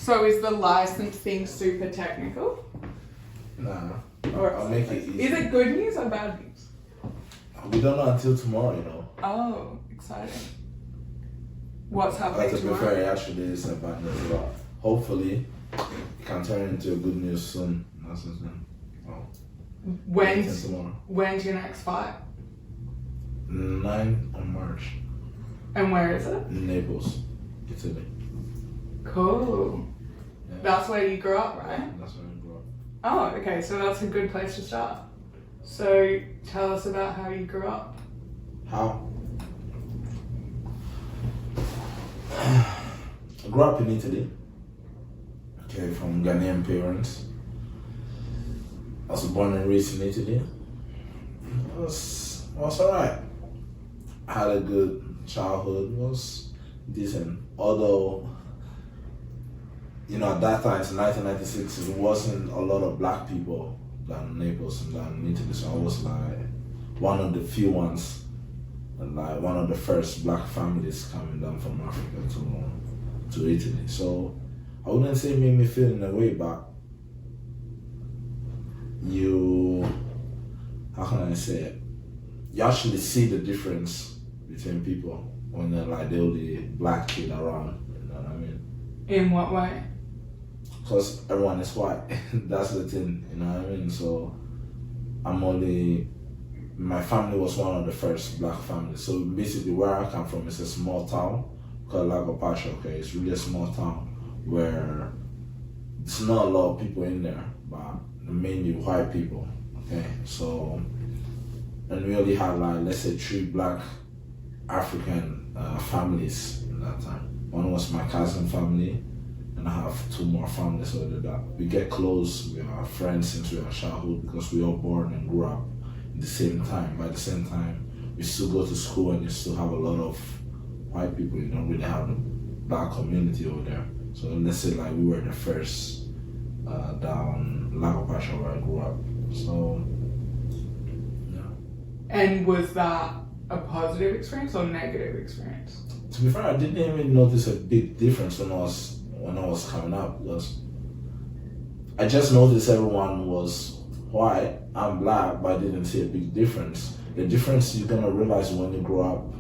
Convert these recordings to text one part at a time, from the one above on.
So is the licensing super technical? Nah, Or I'll make it easy. is it good news or bad news? We don't know until tomorrow, you know. Oh, exciting. What's happening But to be tomorrow? fair, actually is a bad news, but hopefully it can turn into a good news soon. That's what I'm When's tomorrow. when's your next fight? 9 on March. And where is it? In Naples, Italy. Cool. Yeah. That's where you grew up, right? That's where I grew up. Oh, okay, so that's a good place to start. So tell us about how you grew up. How? I grew up in Italy. Okay, from Ghanaian parents. I was born and raised in Italy. It was alright. I had a good childhood. It was decent. Although, you know, at that time, in 1996, it wasn't a lot of black people down in Naples and down in Italy. So I was like one of the few ones, and like one of the first black families coming down from Africa to Italy. So I wouldn't say it made me feel in a way, but how can I say it? You actually see the difference between people when they're like the only black kid around, you know what I mean? In what way? Because everyone is white. That's the thing, you know what I mean? So my family was one of the first black families. So basically where I come from is a small town called Lago Pacha, okay? It's really a small town where there's not a lot of people in there, but mainly white people, okay? So, and we only had like, let's say 3 black African families in that time. One was my cousin family, and I have 2 more families over that. We get close, we are friends since we were childhood because we all born and grew up at the same time. By the same time, we still go to school and you still have a lot of white people. You don't really have the black community over there. So let's say like we were the first down Lago Pacha where I grew up. So, yeah. And was that a positive experience or negative experience? To be fair, I didn't even notice a big difference when I was coming up because I just noticed everyone was white and black, but I didn't see a big difference. The difference you're gonna realize when you grow up.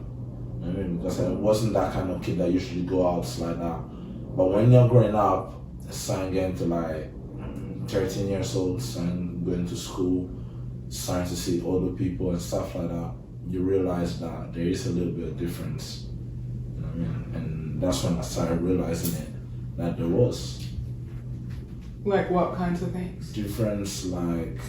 I mean, because I wasn't that kind of kid that usually go out like that. But when you're growing up, starting getting to like 13 years old, starting going to school, starting to see older people and stuff like that, you realize that there is a little bit of difference. You know what I mean? And that's when I started realizing it, that there was. Like what kinds of things? Difference like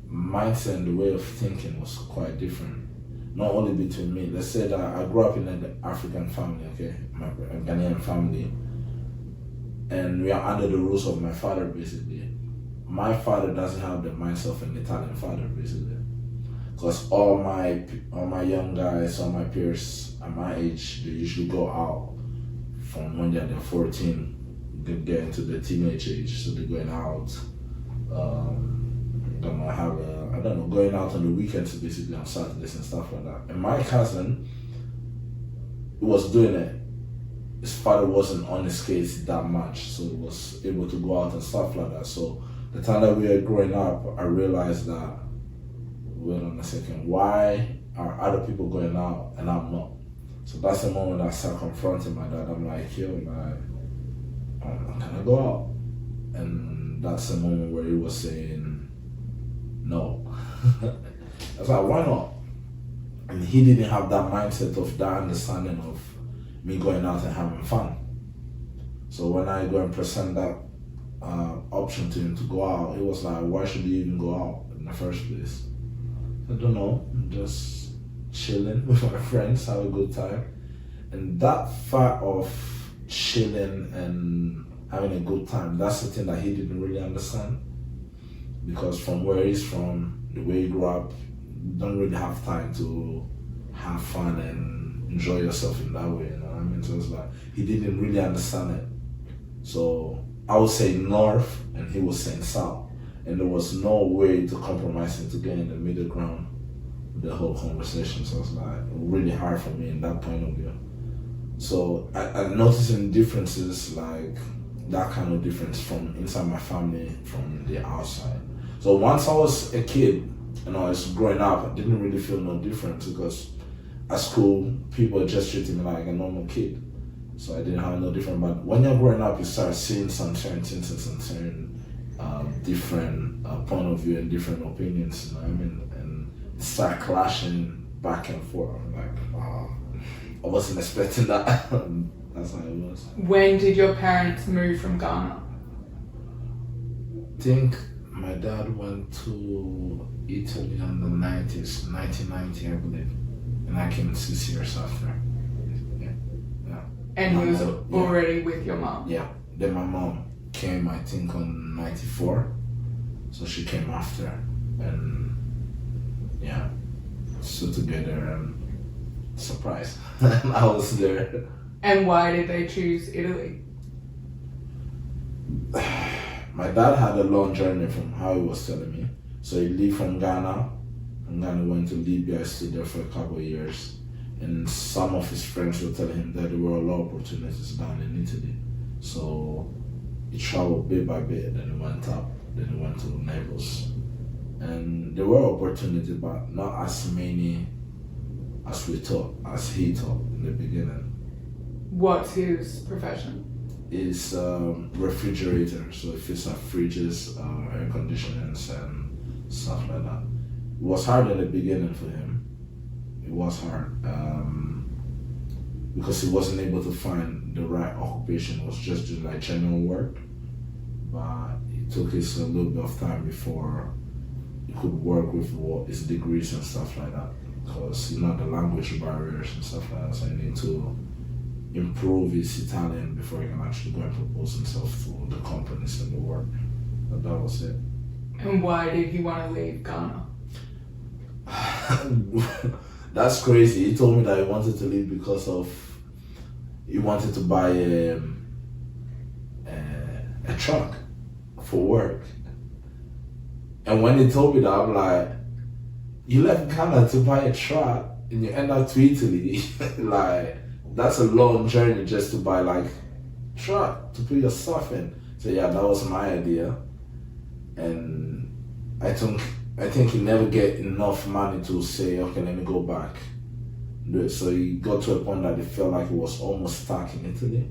mindset and the way of thinking was quite different. Not only between me. Let's say that I grew up in an African family, okay, my Ghanaian family, and we are under the rules of my father basically. My father doesn't have the mindset of an Italian father basically, because all my young guys, all my peers at my age, they usually go out from when they're 14, they get into the teenage age, so they're going out. Going out on the weekends basically on Saturdays and stuff like that. And my cousin was doing it. His father wasn't on his case that much, so he was able to go out and stuff like that. So the time that we were growing up, I realized that, wait on a second, why are other people going out and I'm not? So that's the moment I started confronting my dad. I'm like, yo, can I go out? And that's the moment where he was saying, no. I was like, why not? And he didn't have that mindset of that understanding of me going out and having fun. So when I go and present that option to him to go out, he was like, why should you even go out in the first place? I don't know, I'm just chilling with my friends, have a good time. And that fact of chilling and having a good time, that's the thing that he didn't really understand. Because from where he's from, the way he grew up, you don't really have time to have fun and enjoy yourself in that way, you know what I mean? So it's like, he didn't really understand it. So I would say north and he was saying south. And there was no way to compromise and to get in the middle ground with the whole conversation. So it's like really hard for me in that point of view. So I'm noticing differences like that kind of difference from inside my family from the outside. So once I was a kid and I was growing up, I didn't really feel no difference because at school people just treated me like a normal kid. So I didn't have no different. But when you're growing up, you start seeing some certain things and some certain different point of view and different opinions. You know what I mean? And it start clashing back and forth. I'm like, wow, I wasn't expecting that. That's how it was. When did your parents move from Ghana? I think my dad went to Italy in the 90s, 1990, I believe. And I came 6 years after. And he was already with your mom? Yeah. Then my mom came, I think, on 94. So she came after. And yeah, so together and surprise. I was there. And why did they choose Italy? My dad had a long journey from how he was telling me. So he lived from Ghana. And then went to Libya, stayed there for a couple of years. And some of his friends were telling him that there were a lot of opportunities down in Italy. So he traveled bit by bit, then he went up, then he went to Naples. And there were opportunities, but not as many as we thought, as he thought in the beginning. What's his profession? Is refrigerator, so he fits up fridges, air conditioners and stuff like that. It was hard in the beginning for him. It was hard because he wasn't able to find the right occupation. It was just doing like general work, but it took us a little bit of time before he could work with his degrees and stuff like that, because the language barriers and stuff like that. So he need to improve his Italian before he can actually go and propose himself to the companies and the work. But that was it. And why did he want to leave Ghana? That's crazy. He told me that he wanted to leave because he wanted to buy a truck for work. And when he told me that, I'm like, you left Ghana to buy a truck and you end up to Italy. Like, that's a long journey just to buy like a truck to put your stuff in. So yeah, that was my idea. And I think he never get enough money to say, okay, let me go back. Do it. So he got to a point that he felt like he was almost stuck in Italy.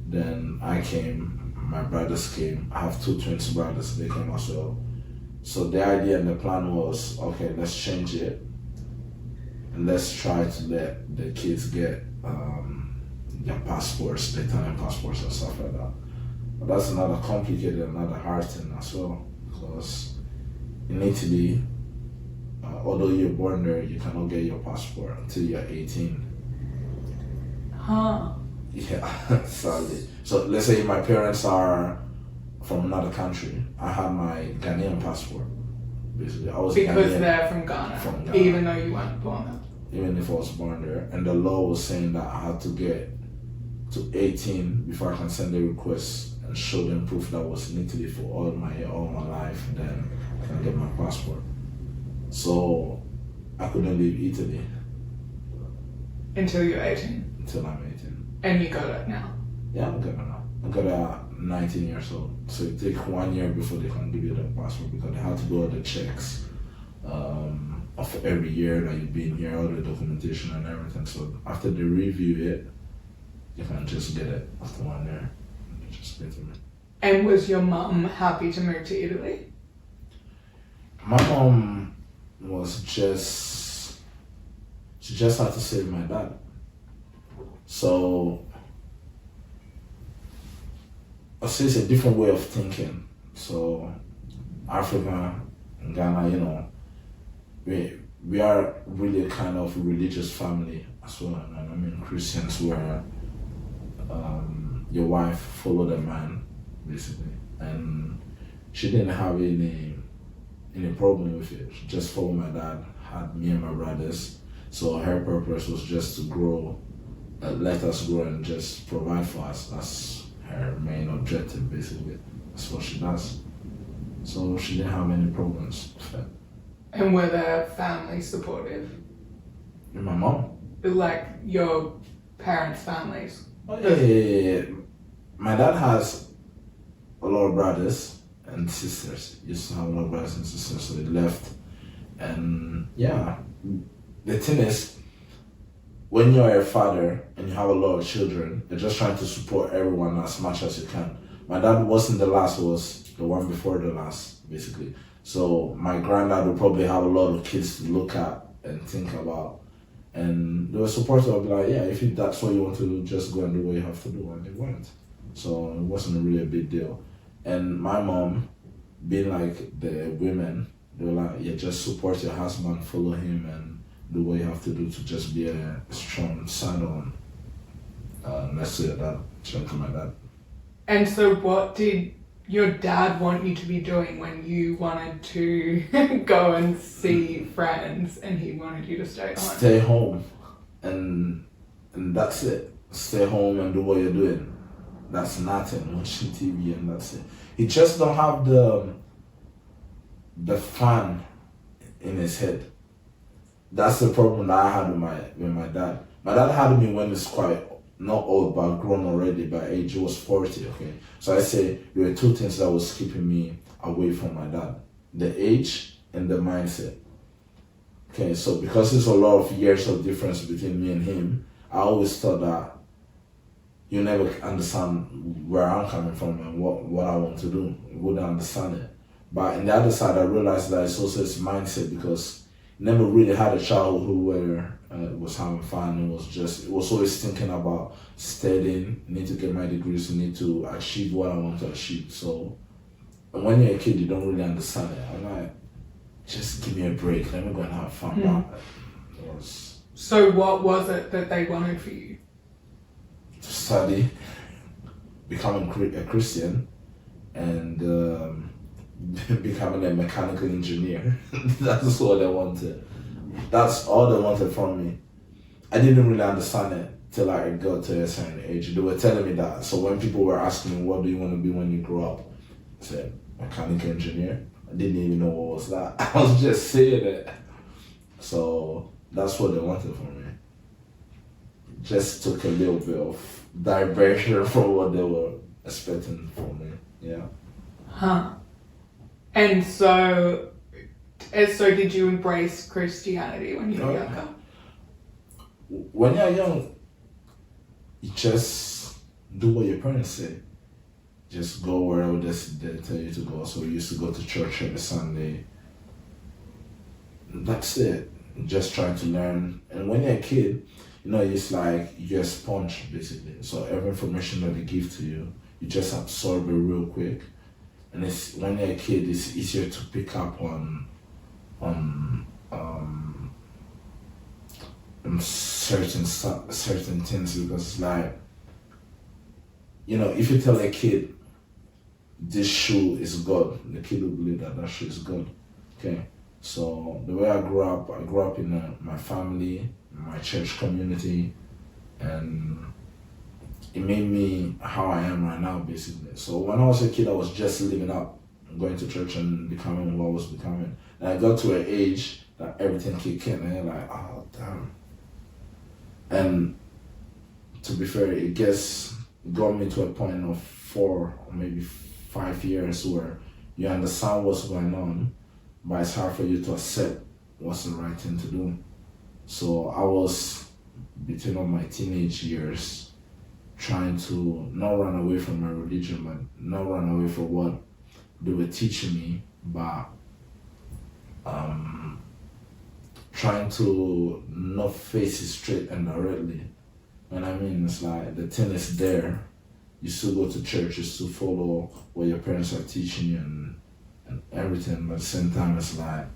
Then I came, my brothers came. I have 2 twin brothers, they came as well. So the idea and the plan was, okay, let's change it. And let's try to let the kids get their passports, the Italian passports and stuff like that. But that's another complicated, another hard thing as well. Because in Italy, although you're born there, you cannot get your passport until you're 18. Huh. Yeah, sadly. So let's say my parents are from another country. I have my Ghanaian passport. Basically, I was because Ghanaian, they're from Ghana, even though you weren't born there. Even if I was born there. And the law was saying that I had to get to 18 before I can send a request and show them proof that I was in Italy for all my life, and then I can get my passport. So I couldn't leave Italy. Until you're 18? Until I'm 18. And you got it now? Yeah, I'm good now. I got it at 19 years old. So it takes 1 year before they can give you the passport, because they have to do all the checks of every year that you've been here, all the documentation and everything. So after they review it, you can just get it after 1 year. Just get it. And was your mum happy to move to Italy? My mom was she just had to save my dad. So I'll say it's a different way of thinking. So Africa, Ghana, we are really a kind of religious family as well. And I mean, Christians where your wife followed a man, basically. And she didn't have any problem with it. She just followed my dad, had me and my brothers. So her purpose was just to grow, let us grow and just provide for us. That's her main objective, basically. That's what she does. So she didn't have any problems with that. And were their family supportive? And my mom? Like your parents' families? Oh, yeah. My dad has a lot of brothers and sisters. He used to have a lot of brothers and sisters, so he left. And yeah, the thing is, when you're a father and you have a lot of children, you're just trying to support everyone as much as you can. My dad wasn't the last, was the one before the last, basically. So my granddad would probably have a lot of kids to look at and think about. And they were supportive of like, yeah, if that's what you want to do, just go and do what you have to do. And they went. So it wasn't really a big deal. And my mom, being like the women, they were like, yeah, just support your husband, follow him, and do what you have to do to just be a strong son on. Let's say that, strength to my dad. And so what did your dad want you to be doing when you wanted to go and see friends and he wanted you to stay home? Stay home. And that's it. Stay home and do what you're doing. That's nothing. Watching TV and that's it. He just don't have the fun in his head. That's the problem that I had with my dad. My dad had me when he's quite not old but grown already by age. He was 40, okay? So I say there were two things that was keeping me away from my dad. The age and the mindset. Okay, so because there's a lot of years of difference between me and him, I always thought that you never understand where I'm coming from and what I want to do. You wouldn't understand it. But on the other side, I realized that it's also his mindset because he never really had a childhood where was having fun. It was always thinking about studying, need to get my degrees, need to achieve what I want to achieve. So when you're a kid, you don't really understand it. I'm like, just give me a break. Let me go and have fun. So what was it that they wanted for you? To study, becoming a Christian, and becoming a mechanical engineer. That's what they wanted. That's all they wanted from me. I didn't really understand it till I got to a certain age. They were telling me that. So when people were asking me, what do you want to be when you grow up? I said, mechanical engineer. I didn't even know what was that. I was just saying it. So that's what they wanted from me. Just took a little bit of diversion from what they were expecting from me. Yeah. Huh. And so did you embrace Christianity when you were younger? When you're young, you just do what your parents say. Just go wherever they tell you to go. So we used to go to church every Sunday. That's it. Just trying to learn. And when you're a kid, it's like you're a sponge basically. So every information that they give to you, you just absorb it real quick. And it's when you're a kid, it's easier to pick up on certain things because it's like, if you tell a kid this shoe is God, the kid will believe that shoe is God. Okay, so the way I grew up in my family, my church community, and it made me how I am right now, basically. So when I was a kid, I was just living up, going to church and becoming who I was becoming. And I got to an age that everything kicked in, and you're like, oh, damn. And to be fair, it got me to a point of 4 or maybe 5 years where you understand what's going on, but it's hard for you to accept what's the right thing to do. So I was, between all my teenage years, trying to not run away from my religion, but not run away from what they were teaching me, but trying to not face it straight and directly. And I mean, it's like the thing is there. You still go to church, you still follow what your parents are teaching you and everything, but at the same time, it's like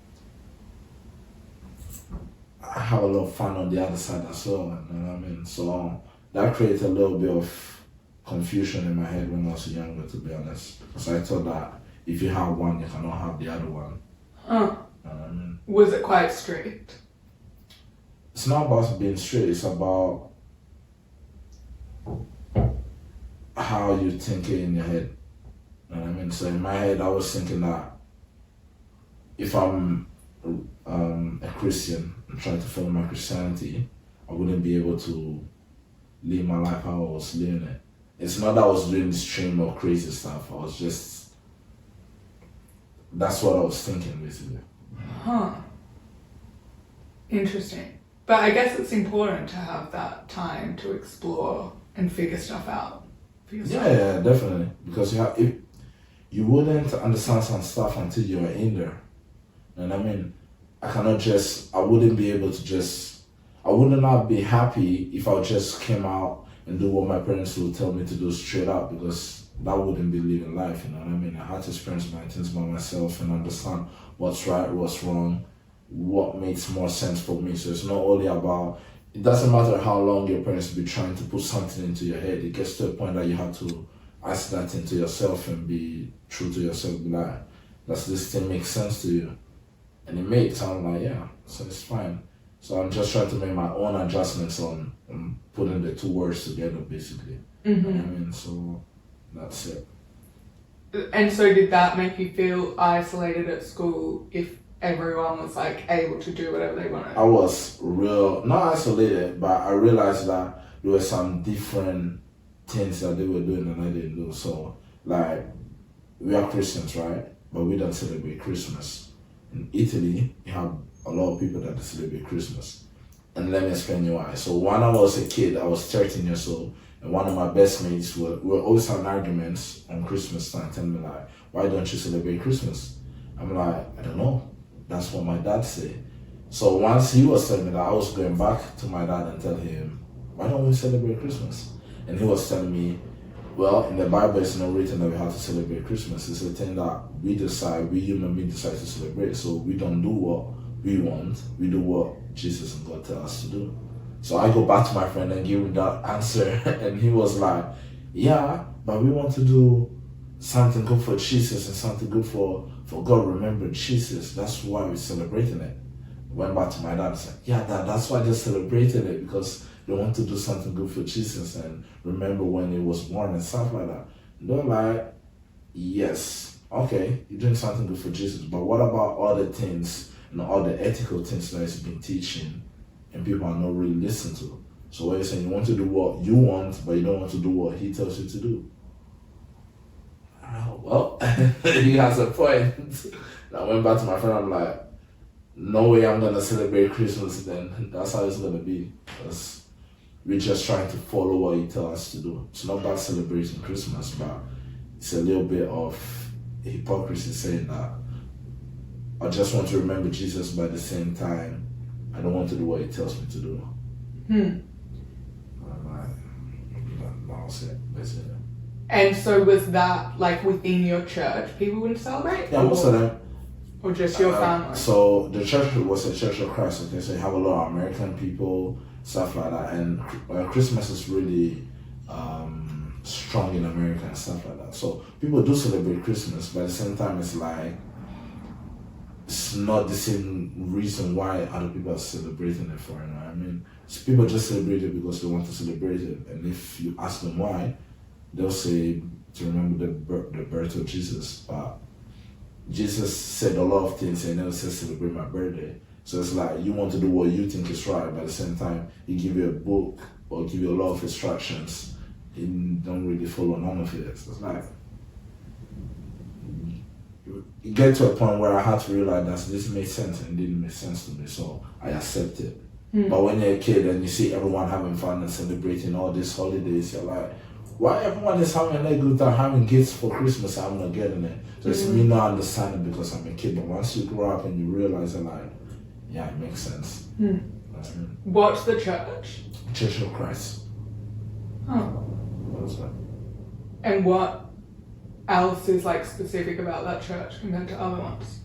I have a lot of fun on the other side as well, you know what I mean? So that created a little bit of confusion in my head when I was younger, to be honest. Because I thought that if you have one, you cannot have the other one. Huh. You know what I mean? Was it quite strict? It's not about being straight, it's about how you think it in your head. You know what I mean? So in my head, I was thinking that if I'm a Christian and trying to follow my Christianity, I wouldn't be able to live my life how I was living it. It's not that I was doing extreme or crazy stuff. I was just, that's what I was thinking basically. Huh. Interesting. But I guess it's important to have that time to explore and figure stuff out for yourself. Yeah, definitely. Because you wouldn't understand some stuff until you were in there. And I mean, I wouldn't be able to I would not be happy if I just came out and do what my parents would tell me to do straight up, because that wouldn't be living life, you know what I mean? I had to experience my things by myself and understand what's right, what's wrong, what makes more sense for me. So it's not only about, it doesn't matter how long your parents be trying to put something into your head. It gets to a point that you have to ask that into yourself and be true to yourself. Be like, does this thing make sense to you? And it makes. I'm like, yeah, so it's fine. So I'm just trying to make my own adjustments on putting the two words together, basically. You know what I mean? So that's it. And so did that make you feel isolated at school if everyone was like able to do whatever they wanted? I was not isolated, but I realized that there were some different things that they were doing and I didn't do. So, like, we are Christians, right? But we don't celebrate Christmas. In Italy, you have a lot of people that celebrate Christmas. And let me explain you why. So when I was a kid, I was 13 years old, and one of my best mates we were always having arguments on Christmas time, telling me like, why don't you celebrate Christmas? I'm like, I don't know. That's what my dad said. So once he was telling me that, I was going back to my dad and tell him, why don't we celebrate Christmas? And he was telling me, well, in the Bible, it's not written that we have to celebrate Christmas. It's a thing that we human beings decide to celebrate. So we don't do what we want, we do what Jesus and God tell us to do. So I go back to my friend and give him that answer, and he was like, yeah, but we want to do something good for Jesus and something good for God. Remember Jesus, that's why we're celebrating it. Went back to my dad and said, yeah, that's why they're celebrating it, because they want to do something good for Jesus and remember when he was born and stuff like that. And they're like, yes, okay, you're doing something good for Jesus, but what about other things and all the ethical things that he's been teaching and people are not really listening to? So what you're saying, you want to do what you want, but you don't want to do what he tells you to do. Well, he has a point. I went back to my friend, I'm like, no way I'm gonna celebrate Christmas then. That's how it's gonna be. Because we're just trying to follow what he tells us to do. It's not about celebrating Christmas, but it's a little bit of hypocrisy saying that I just want to remember Jesus, but at the same time, I don't want to do what he tells me to do. That was it, basically. And so was that like within your church, people wouldn't celebrate? Yeah, most of them. Or just your family? So the church was a Church of Christ, okay? So you have a lot of American people, stuff like that. And Christmas is really strong in America and stuff like that. So people do celebrate Christmas, but at the same time, it's like, it's not the same reason why other people are celebrating it for, you know what I mean? So people just celebrate it because they want to celebrate it. And if you ask them why, they'll say to remember the birth of Jesus. But Jesus said a lot of things and never said celebrate my birthday. So it's like you want to do what you think is right, but at the same time, he give you a book or give you a lot of instructions. You don't really follow none of it. So it's like, you get to a point where I had to realize that this made sense and it didn't make sense to me, so I accept it. But when you're a kid and you see everyone having fun and celebrating all these holidays, you're like, why everyone is having a good time, having gifts for Christmas, I'm not getting it. So it's me not understanding because I'm a kid, but once you grow up and you realize that, like, yeah, it makes sense. What's the church? Church of Christ. Oh. What is that? And what else is like specific about that church compared to other ones?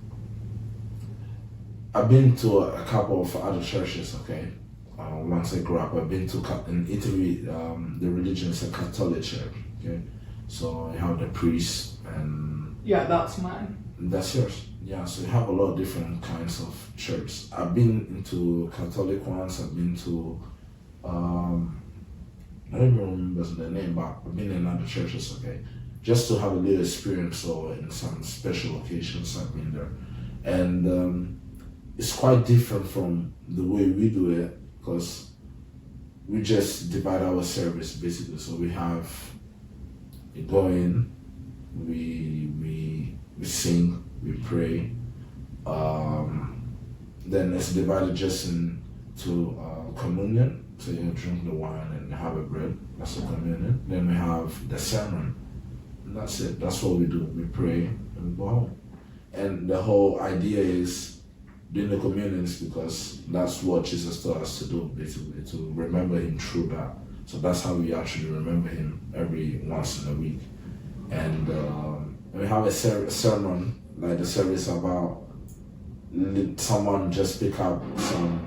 I've been to a couple of other churches, okay? Once I grew up, I've been to, in Italy, the religion is a Catholic church, okay? So you have the priest and... Yeah, that's mine. That's yours. Yeah, so you have a lot of different kinds of church. I've been into Catholic ones, I've been to, I don't even remember the name, but I've been in other churches, okay? Just to have a little experience, or in some special occasions I've been there. And it's quite different from the way we do it, because we just divide our service basically. So we go in, we sing, we pray. Then it's divided just into communion. So you drink the wine and have a bread. That's the communion. Then we have the sermon. And that's it. That's what we do. We pray and we go home. And the whole idea is doing the communions because that's what Jesus taught us to do, basically, to remember him through that. So that's how we actually remember him every once in a week. And we have a sermon, like the service about someone just pick up some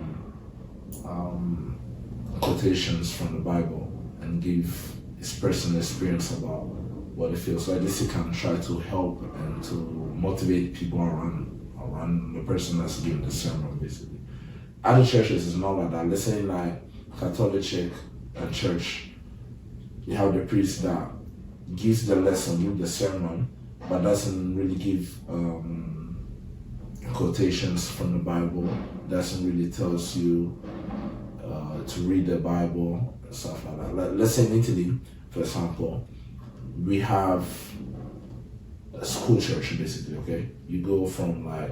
quotations from the Bible and give his personal experience about what it feels. So at least he can try to help and to motivate people around the person that's giving the sermon, basically. Other churches is not like that. Let's say like Catholic church, you have the priest that gives the lesson, gives the sermon, but doesn't really give quotations from the Bible, doesn't really tells you to read the Bible and stuff like that. Like, let's say in Italy, for example, we have a school church basically, okay? You go from like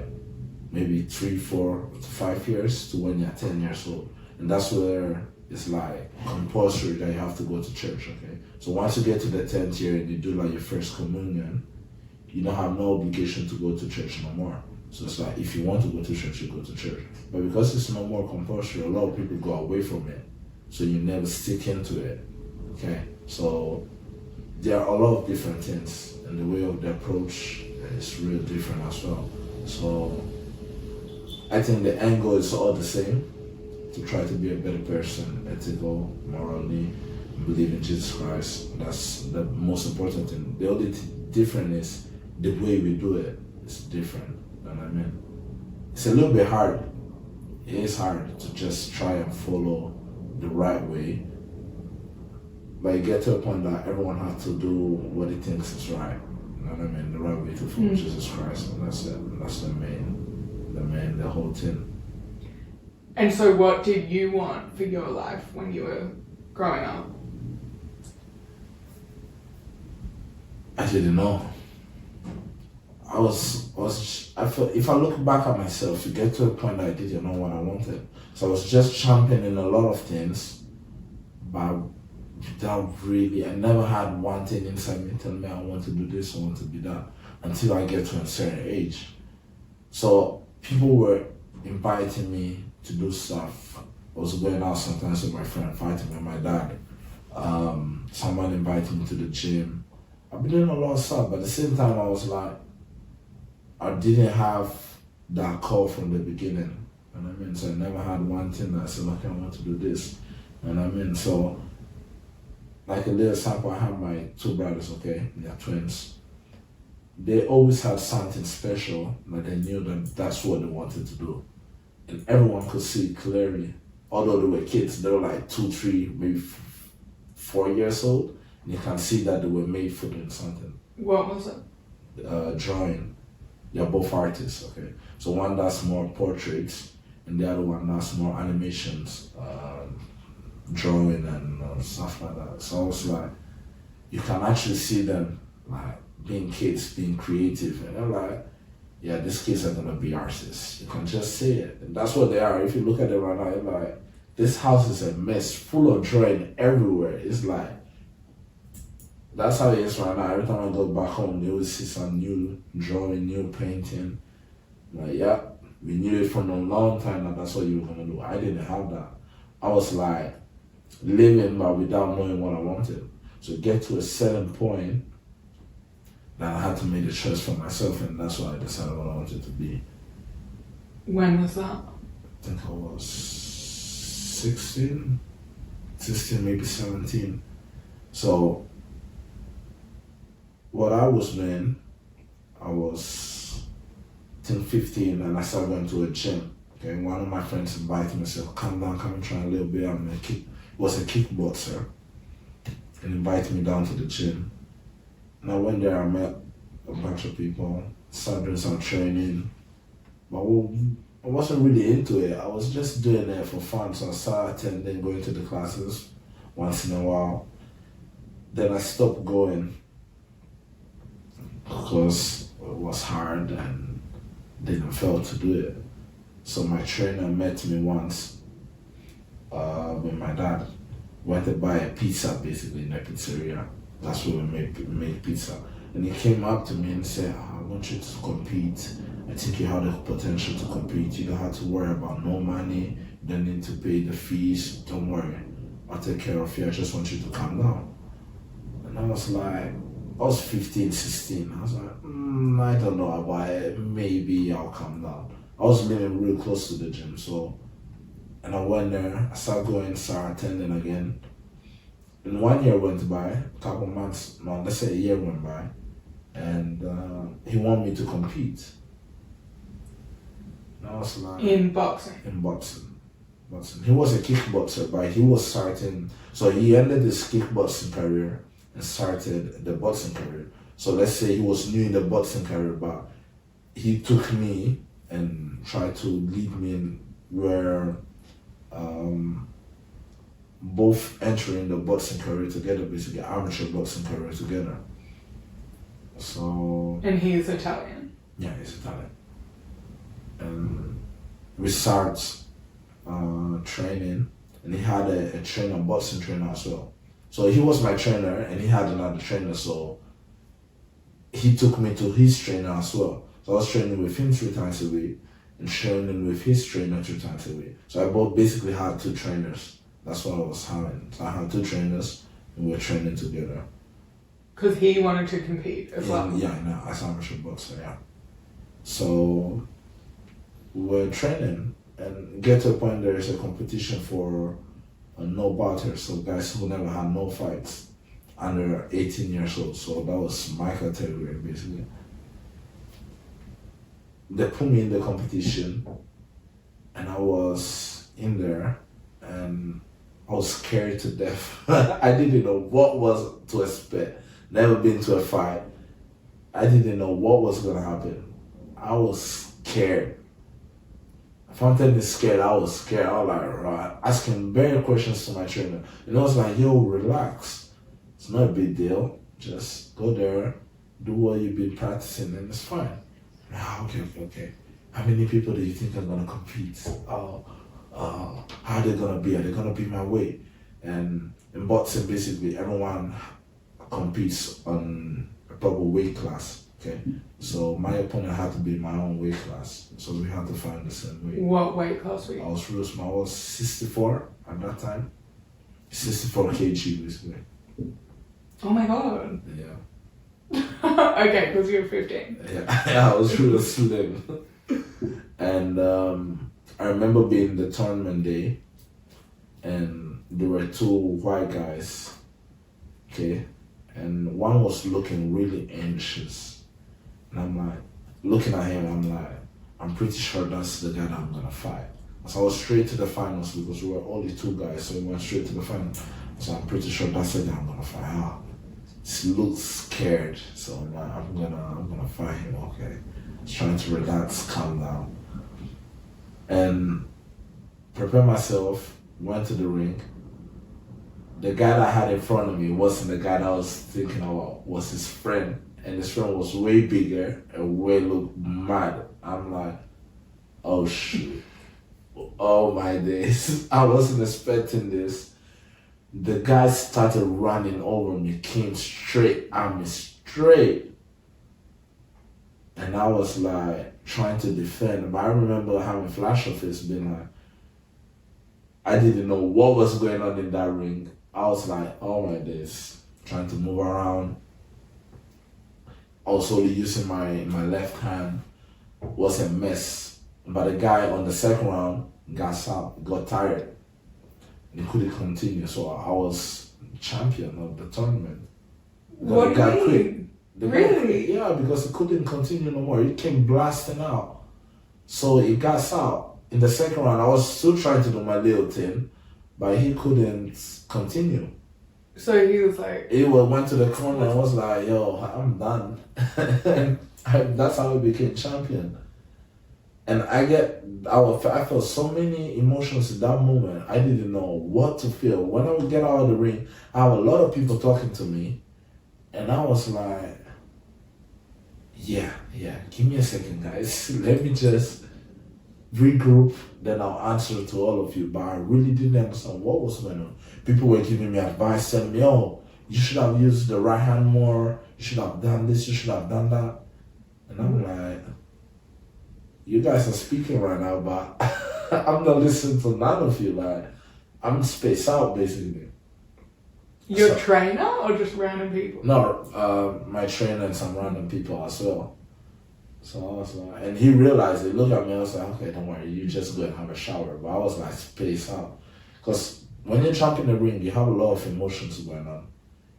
maybe 3, 4 to 5 years to when you're 10 years old. And that's where it's like compulsory that you have to go to church, okay? So once you get to the 10th year and you do like your first communion, you don't have no obligation to go to church no more. So it's like if you want to go to church, you go to church. But because it's no more compulsory, a lot of people go away from it. So you never stick into it, okay? So there are a lot of different things, and the way of the approach is really different as well. So I think the end goal is all the same, to try to be a better person, ethical, morally, believe in Jesus Christ. That's the most important thing. The only difference is the way we do it is different. You know what I mean? It's a little bit hard. It is hard to just try and follow the right way. But you get to a point that everyone has to do what he thinks is right. You know what I mean? The right way to follow Jesus Christ. And that's it. That's the whole thing. And so what did you want for your life when you were growing up? I didn't know. I felt, if I look back at myself, you get to a point that I didn't know what I wanted. So I was just championing a lot of things, but without really, I never had one thing inside me telling me I want to do this, I want to be that, until I get to a certain age. So people were inviting me to do stuff. I was going out sometimes with my friend, fighting with my dad. Someone invited me to the gym. I've been doing a lot of stuff, but at the same time I was like, I didn't have that call from the beginning. You know what I mean? So I never had one thing that I said, okay, I want to do this. You know what I mean? So, like a little example, I have my 2 brothers, okay? They're twins. They always had something special, but they knew that that's what they wanted to do. And everyone could see clearly, although they were kids, they were like 2, 3, maybe 4 years old, and you can see that they were made for doing something. What was it? Drawing. They're both artists, okay? So one does more portraits, and the other one does more animations, drawing and stuff like that. So I was like, you can actually see them like being kids, being creative, and I'm like, yeah, these kids are gonna be artists. You can just see it. And that's what they are. If you look at them right now, you're like, this house is a mess, full of drawing everywhere. It's like, that's how it is right now. Every time I go back home, you always see some new drawing, new painting. Like, yeah, we knew it from a long time that that's what you were gonna do. I didn't have that. I was like living but without knowing what I wanted. So get to a certain point that I had to make a choice for myself, and that's why I decided what I wanted to be. When was that? I think I was 16, maybe 17. So what I was doing, I was, I think 15, and I started going to a gym. Okay, one of my friends invited me and said, come down, come and try a little bit. He was a kickboxer, and invited me down to the gym. And I went there, I met a bunch of people, started doing some training. But I wasn't really into it. I was just doing it for fun. So I started attending, going to the classes once in a while. Then I stopped going because it was hard and didn't feel to do it. So my trainer met me once with my dad. Went to buy a pizza basically in a pizzeria. That's where we make pizza. And he came up to me and said, I want you to compete. I think you have the potential to compete. You don't have to worry about no money. You don't need to pay the fees. Don't worry. I'll take care of you. I just want you to calm down. And I was like, I was 15, 16. I was like, I don't know about it. Maybe I'll calm down. I was living real close to the gym. And I went there. I started going, started attending again. And 1 year went by, a couple months, no, let's say a year went by. And he wanted me to compete. And I was like... In boxing? In boxing. He was a kickboxer, but he was starting... So he ended his kickboxing career and started the boxing career. So let's say he was new in the boxing career, but he took me and tried to lead me in where both entering the boxing career together, basically amateur boxing career together. So... And he's Italian? Yeah, he's Italian. And we start training, and he had a trainer, boxing trainer as well. So he was my trainer, and he had another trainer, so he took me to his trainer as well. So I was training with him 3 times a week, and training with his trainer 2 times a week. So I both basically had 2 trainers. That's what I was having. So I had 2 trainers, and we were training together. Because he wanted to compete as well? Yeah, no, as amateur boxer, yeah. So we were training, and get to a point there is a competition for no bouters, so guys who never had no fights under 18 years old. So that was my category, basically. They put me in the competition, and I was in there, and I was scared to death. I didn't know what was to expect. Never been to a fight. I didn't know what was gonna happen. I was scared. If I'm telling you scared, I was scared. I was like, right, asking very questions to my trainer. And I was like, yo, relax. It's not a big deal. Just go there, do what you've been practicing, and it's fine. Okay. How many people do you think are gonna compete? How are they gonna be? Are they gonna be my weight? And in boxing, basically, everyone competes on a proper weight class. Okay, so my opponent had to be my own weight class, so we had to find the same weight. What weight class were you? I was real small. I was 64 at that time. 64 kg, basically. Oh my god. Yeah. Okay, because you're 15. Yeah, I was real slim. And I remember being the tournament day, and there were 2 white guys, okay, and one was looking really anxious. And I'm like, looking at him, I'm like, I'm pretty sure that's the guy that I'm gonna fight. So I was straight to the finals because we were only 2 guys, so we went straight to the finals. So I'm pretty sure that's the guy I'm gonna fight. He looks scared, so I'm like, I'm gonna fight him. Okay, just trying to relax, calm down, and prepare myself. Went to the ring. The guy that I had in front of me wasn't the guy that I was thinking about. Was his friend. And his friend was way bigger and way looked mad. I'm like, oh shoot. Oh my days. I wasn't expecting this. The guy started running over me, came straight at me, straight. And I was like trying to defend. But I remember having flash of this, being like, I didn't know what was going on in that ring. I was like, oh my days. Trying to move around. Also using my left hand was a mess. But the guy on the second round got tired. And he couldn't continue. So I was champion of the tournament. What do you mean? Really? Yeah, because he couldn't continue no more. He came blasting out. So he got out. In the second round, I was still trying to do my little thing, but he couldn't continue. So he was like... He went to the corner and was like, yo, I'm done. And that's how he became champion. And I felt so many emotions in that moment. I didn't know what to feel. When I would get out of the ring, I have a lot of people talking to me, and I was like, yeah, give me a second, guys. Let me just regroup, then I'll answer to all of you. But I really didn't understand what was going on. People were giving me advice, telling me, oh, you should have used the right hand more, you should have done this, you should have done that. And I'm like, you guys are speaking right now, but I'm not listening to none of you. Like, I'm spaced out, basically. Your trainer or just random people? No, my trainer and some random people as well. So I was like, and he realized it, looked at me, I was like, okay, don't worry, you just go and have a shower. But I was like, spaced out. Because when you're jumping the ring, you have a lot of emotions going on.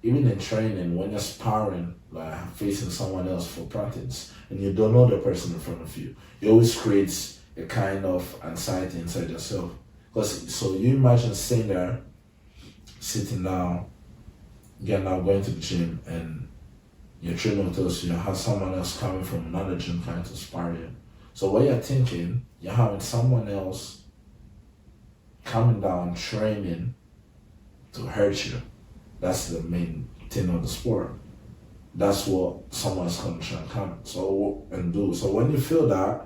Even in training, when you're sparring, like facing someone else for practice, and you don't know the person in front of you, it always creates a kind of anxiety inside yourself. Because so you imagine sitting there, sitting down, getting out, going to the gym, and your trainer tells you have someone else coming from another gym trying to spar you. So what you're thinking, you're having someone else coming down, training to hurt you. That's the main thing of the sport. That's what someone's going to try and come and do. So when you feel that,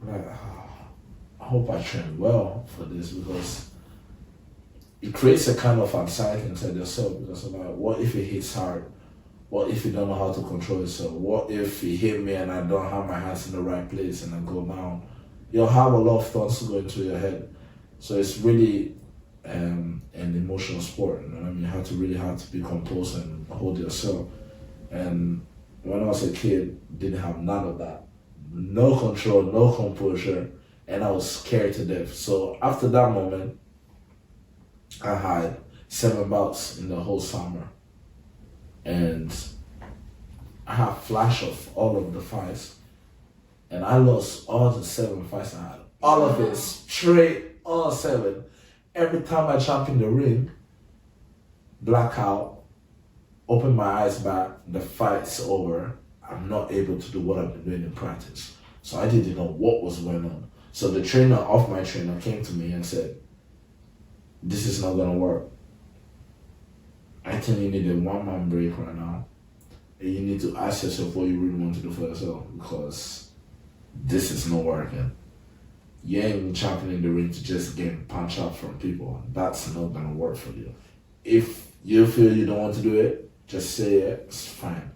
like, I hope I train well for this, because it creates a kind of anxiety inside yourself, because of like, what if it hits hard? What if you don't know how to control yourself? What if you hit me and I don't have my hands in the right place and I go down? You'll have a lot of thoughts going through your head. So it's really an emotional sport. You know what I mean? You have to really be composed and hold yourself. And when I was a kid, didn't have none of that. No control, no composure, and I was scared to death. So after that moment, I had 7 bouts in the whole summer. And I have flash of all of the fights. And I lost all the 7 fights I had. All of it, straight, all 7. Every time I jump in the ring, blackout, open my eyes back, the fight's over. I'm not able to do what I've been doing in practice. So I didn't know what was going on. So the trainer of my trainer came to me and said, this is not gonna work. I think you need a 1-man break right now. And you need to ask yourself what you really want to do for yourself, because this is not working. You ain't jumping in the ring to just get punched out from people. That's not gonna work for you. If you feel you don't want to do it, just say it, it's fine.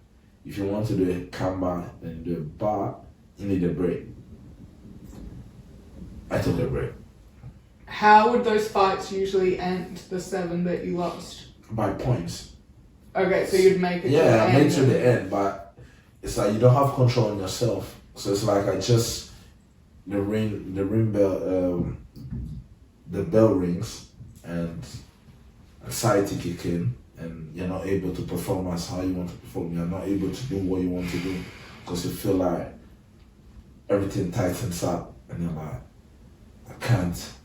If you want to do it, come back and do it. But you need a break. I took a break. How would those fights usually end, the 7 that you lost? By points. Okay, so you'd make it to the I end. made it to the end, but it's like you don't have control on yourself. So it's like the ring bell, the bell rings, and anxiety kick in, and you're not able to perform as how you want to perform. You're not able to do what you want to do, because you feel like everything tightens up, and you're like, I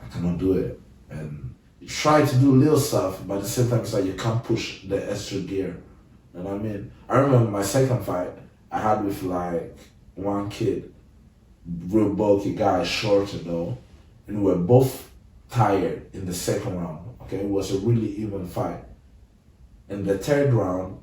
cannot do it. And you try to do little stuff, but at the same time, it's like you can't push the extra gear. You know what I mean? I remember my second fight I had with like one kid, real bulky guy, shorter though, and we were both tired in the second round. Okay, it was a really even fight. In the third round,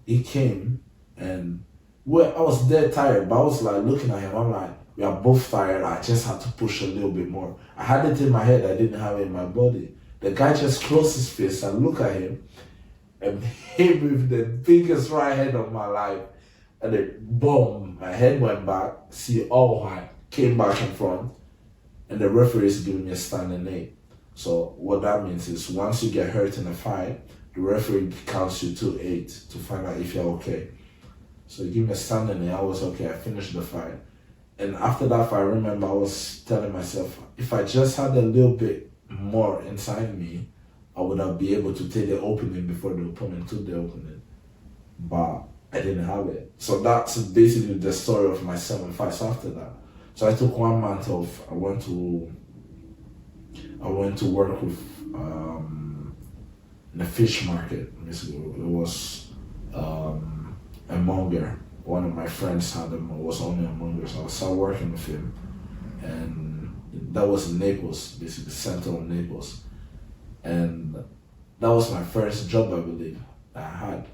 he came and I was dead tired, but I was like looking at him, I'm like, we are both tired, I just had to push a little bit more. I had it in my head, I didn't have it in my body. The guy just closed his face and looked at him and hit me with the biggest right hand of my life. And then boom, my head went back, see all white, came back in front, and the referee is giving me a standing 8. So what that means is once you get hurt in a fight, the referee counts you to 8 to find out if you're okay. So he gave me a standing 8, I was okay, I finished the fight. And after that fight, I remember I was telling myself, if I just had a little bit more inside me, I would have been able to take the opening before the opponent took the opening. But I didn't have it. So that's basically the story of my 7 fights after that. So I took 1 month off. I went to work with in a fish market. Basically, it was a monger. One of my friends was only a monger, so I started working with him. and that was in Naples, basically center of Naples, and that was my first job, I believe, that I had.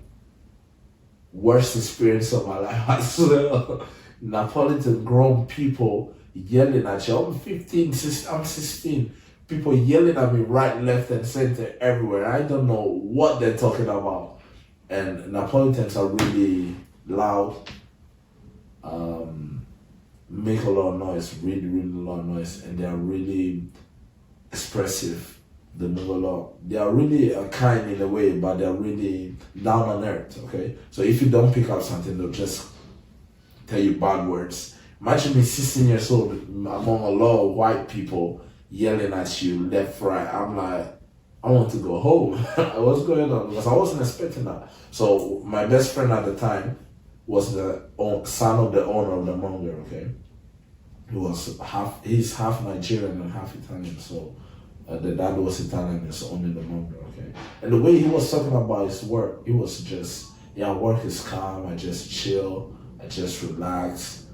Worst experience of my life as well. Napolitan grown people yelling at you. I'm 15, I'm 16. People yelling at me right, left, and center everywhere. I don't know what they're talking about. And Napolitans are really loud, make a lot of noise, really, really a lot of noise, and they are really expressive. They move a lot. They are really kind in a way, but they are really down on earth, okay? So if you don't pick up something, they'll just tell you bad words. Imagine me 16 years old among a lot of white people yelling at you left, right. I'm like, I want to go home. What's going on? Because I wasn't expecting that. So my best friend at the time was the son of the owner of the monger, okay? He's half Nigerian and half Italian, so the dad was Italian and so only the monger, okay? And the way he was talking about his work, he was just, yeah, work is calm, I just chill, I just relax.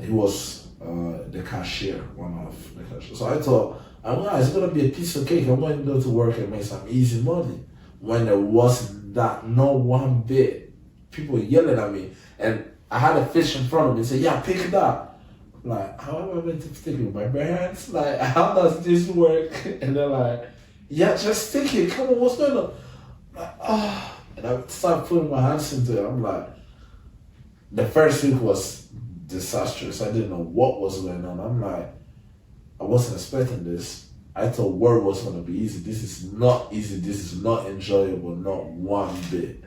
He was the cashier, one of the cashiers. So I thought, it's gonna be a piece of cake. I'm going to go to work and make some easy money. When there wasn't that, no one bit. People yelling at me, and I had a fish in front of me and said, yeah, pick it up. Like, how am I meant to take it with my bare hands? Like, how does this work? And they're like, yeah, just take it. Come on, what's going on? Like, and I started putting my hands into it. I'm like, the first week was disastrous. I didn't know what was going on. I'm like, I wasn't expecting this. I thought work was going to be easy. This is not easy. This is not enjoyable, not one bit.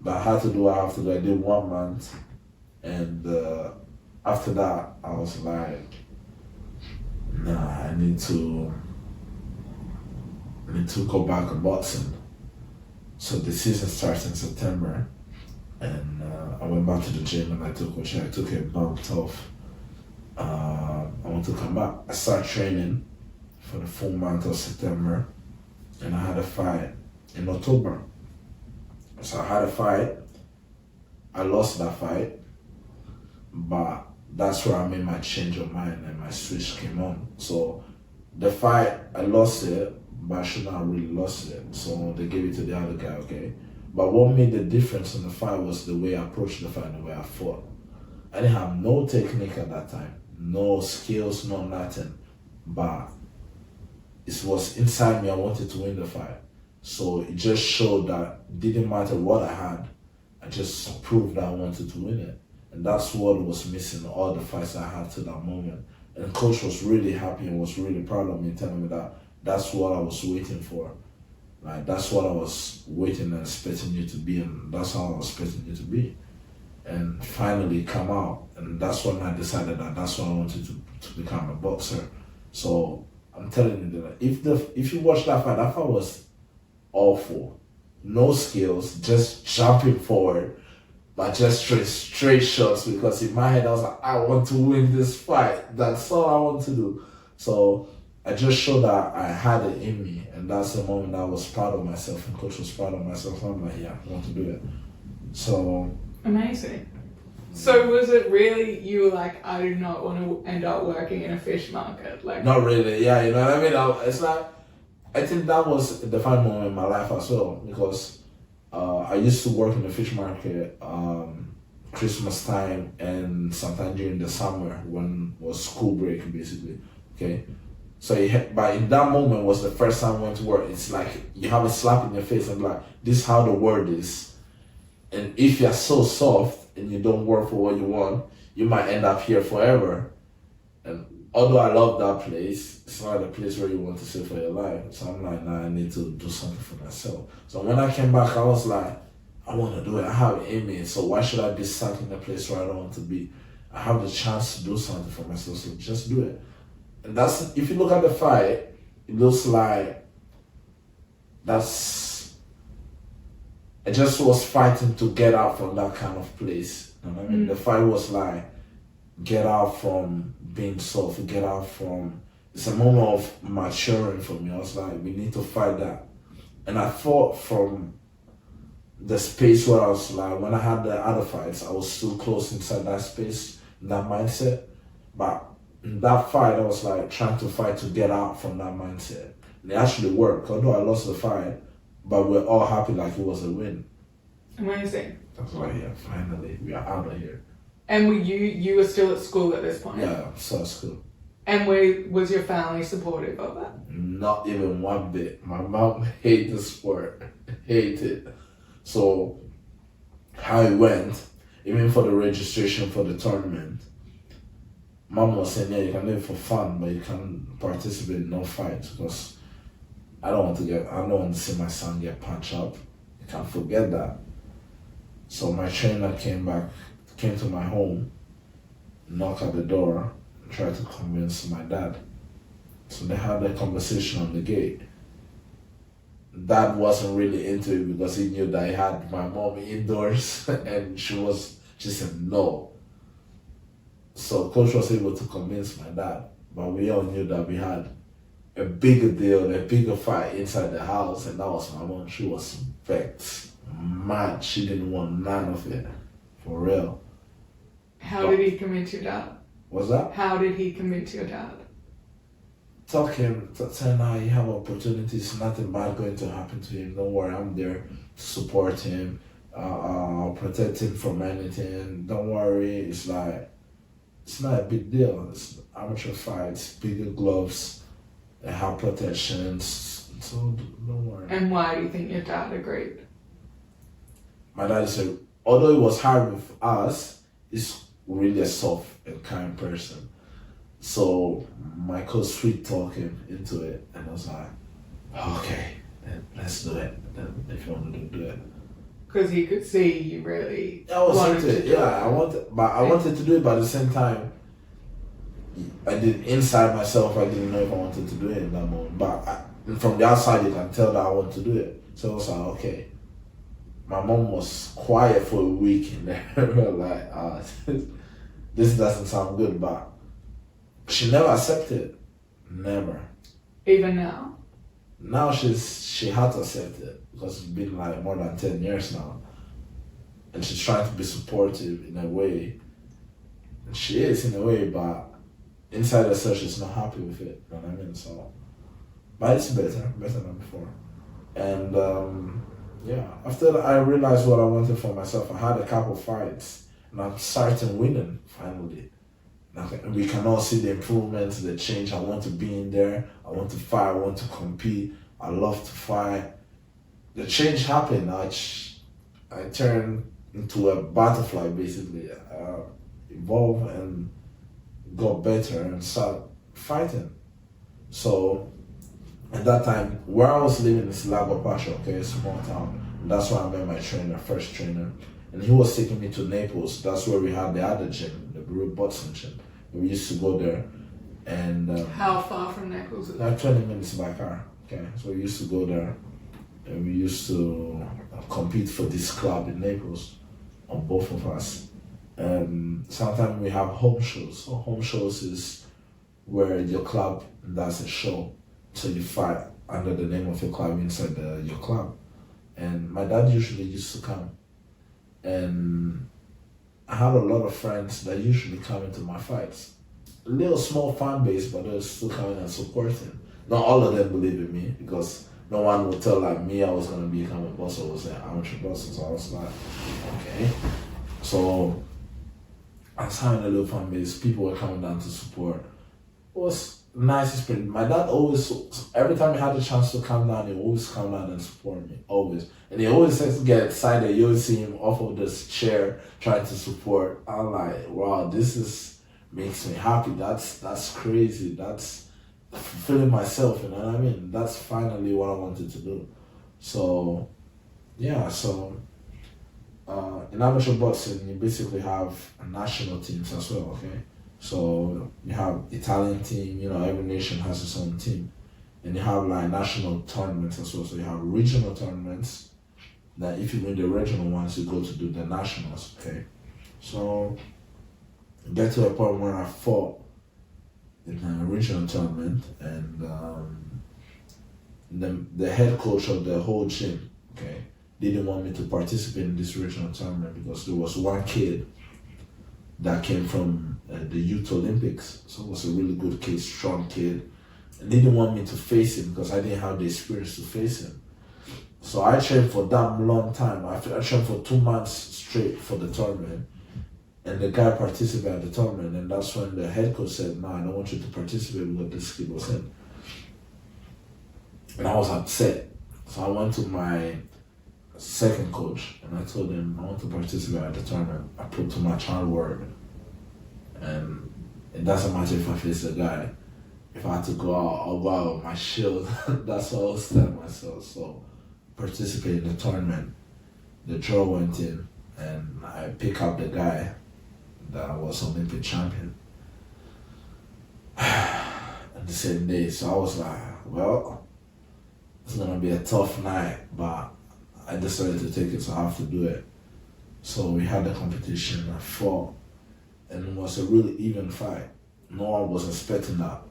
But I had to do what I have to do. I did 1 month. And after that, I was like, nah, I need to go back to boxing. So the season starts in September. And I went back to the gym and I took a month off. I want to come back. I started training for the full month of September, and I had a fight in October. So I had a fight. I lost that fight, but that's where I made my change of mind and my switch came on. So the fight, I lost it, but I shouldn't have really lost it. So they gave it to the other guy, okay? But what made the difference in the fight was the way I approached the fight and the way I fought. I didn't have no technique at that time, no skills, no nothing. But it was inside me, I wanted to win the fight. So it just showed that it didn't matter what I had, I just proved that I wanted to win it. And that's what was missing in all the fights I had to that moment. And coach was really happy and was really proud of me, telling me that that's what I was waiting for. Like, that's what I was waiting and expecting you to be, and that's how I was expecting you to be. And finally come out, and that's when I decided that that's what I wanted to become a boxer. So I'm telling you that if you watch that fight was awful. No skills, just jumping forward, but just straight shots, because in my head I was like, I want to win this fight. That's all I want to do. So I just showed that I had it in me, and that's the moment I was proud of myself, and coach was proud of myself. So I'm like, yeah, I want to do it. So amazing. So was it really, you were like, I do not want to end up working in a fish market? Like, not really, yeah, you know what I mean? It's like, I think that was a defining moment in my life as well, because I used to work in the fish market Christmas time and sometime during the summer when was school break, basically, okay? So, but in that moment was the first time I went to work. It's like you have a slap in your face and like, this is how the world is. And if you're so soft and you don't work for what you want, you might end up here forever. And although I love that place, it's not a place where you want to stay for your life. So I'm like, nah, I need to do something for myself. So when I came back, I was like, I want to do it. I have it in me. So why should I be stuck in a place where I don't want to be? I have the chance to do something for myself, so just do it. And that's, if you look at the fight, it looks like I just was fighting to get out from that kind of place. You know what I mean? The fight was like, get out from being soft, get out from, it's a moment of maturing for me. I was like, we need to fight that. And I fought from the space where I was like, when I had the other fights, I was still close inside that space, in that mindset. But in that fight, I was like trying to fight to get out from that mindset. And it actually worked, although I lost the fight, but we're all happy like it was a win. Amazing. That's why, yeah, finally, we are out of here. And you were still at school at this point? Yeah, so it's cool. And was your family supportive of that? Not even one bit. My mom hated the sport, hated. So how it went, even for the registration for the tournament, Mom was saying, yeah, you can do it for fun, but you can't participate in no fights because I don't want to see my son get punched up. You can't forget that. So my trainer came to my home, knocked at the door, and tried to convince my dad. So they had a conversation on the gate. Dad wasn't really into it because he knew that I had my mom indoors and she said no. So coach was able to convince my dad, but we all knew that we had a bigger deal, a bigger fight inside the house, and that was my mom. She was vexed, mad. She didn't want none of it, for real. How did he convince your dad? What's that? How did he convince your dad? Saying, nah, you have opportunities, nothing bad going to happen to him. Don't worry, I'm there to support him. I'll protect him from anything. Don't worry, it's not a big deal. It's amateur fights, bigger gloves, they have protections, so don't worry. And why do you think your dad agreed? My dad said, although it was hard with us, he's really a soft and kind person. So my coach sweet talked him into it, and I was like, okay, then let's do it. Then if you want to do it. Because he could see you really I was wanted into to it. do Yeah, I wanted to do it, but at the same time, I did inside myself. I didn't know if I wanted to do it in that moment. But from the outside, you can tell that I want to do it. So I was like, okay. My mom was quiet for a week in there. Like, this doesn't sound good, but she never accepted. Never. Even now? Now she had to accept it because it's been like more than 10 years now. And she's trying to be supportive in a way. And she is in a way, but inside herself she's not happy with it. You know what I mean? So, but it's better than before. And yeah, after that, I realized what I wanted for myself. I had a couple fights and I started winning finally. And we can all see the improvements, the change. I want to be in there. I want to fight. I want to compete. I love to fight. The change happened. I turned into a butterfly, basically. Evolved and got better and started fighting. So at that time, where I was living is Lago Pacho, okay, a small town. And that's where I met my first trainer. And he was taking me to Naples. That's where we had the other gym, the Boateng gym. We used to go there. And how far from Naples is it? Like 20 minutes by car. Okay, so we used to go there. And we used to compete for this club in Naples, on both of us. Sometimes we have home shows. So home shows is where your club does a show. So you fight under the name of your club inside your club. And my dad usually used to come. And I have a lot of friends that usually come into my fights. A little small fan base, but they're still coming and supporting. Not all of them believe in me because no one would tell like me I was going to become a boss or was an amateur boss. So I was like, okay. So I was having a little fan base. People were coming down to support. It was nice experience. My dad always, every time he had a chance to come down, he always come down and support me, always. And he always says to get excited. You always see him off of this chair trying to support. I'm like, wow, makes me happy. That's crazy. That's fulfilling myself, you know what I mean? That's finally what I wanted to do. So, yeah, in amateur boxing, you basically have national teams as well, okay? So you have Italian team, every nation has its own team. And you have like national tournaments as well. So you have regional tournaments that if you win the regional ones, you go to do the nationals, okay? So get to a point where I fought in a regional tournament and the head coach of the whole gym, okay, didn't want me to participate in this regional tournament because there was one kid that came from the Youth Olympics. So it was a really good kid, strong kid. And they didn't want me to face him because I didn't have the experience to face him. So I trained for that long time. I trained for 2 months straight for the tournament. And the guy participated at the tournament. And that's when the head coach said, "No, I don't want you to participate because this kid was in." And I was upset. So I went to my second coach and I told him, "I want to participate at the tournament. I put too much hard work. And it doesn't matter if I face the guy. If I had to go out, I'll go out with my shield." That's what I was telling myself. So participate in the tournament. The draw went in and I picked up the guy that was Olympic champion on the same day. So I was like, well, it's gonna be a tough night, but I decided to take it, so I have to do it. So we had the competition, I fought, and it was a really even fight. No one was expecting that.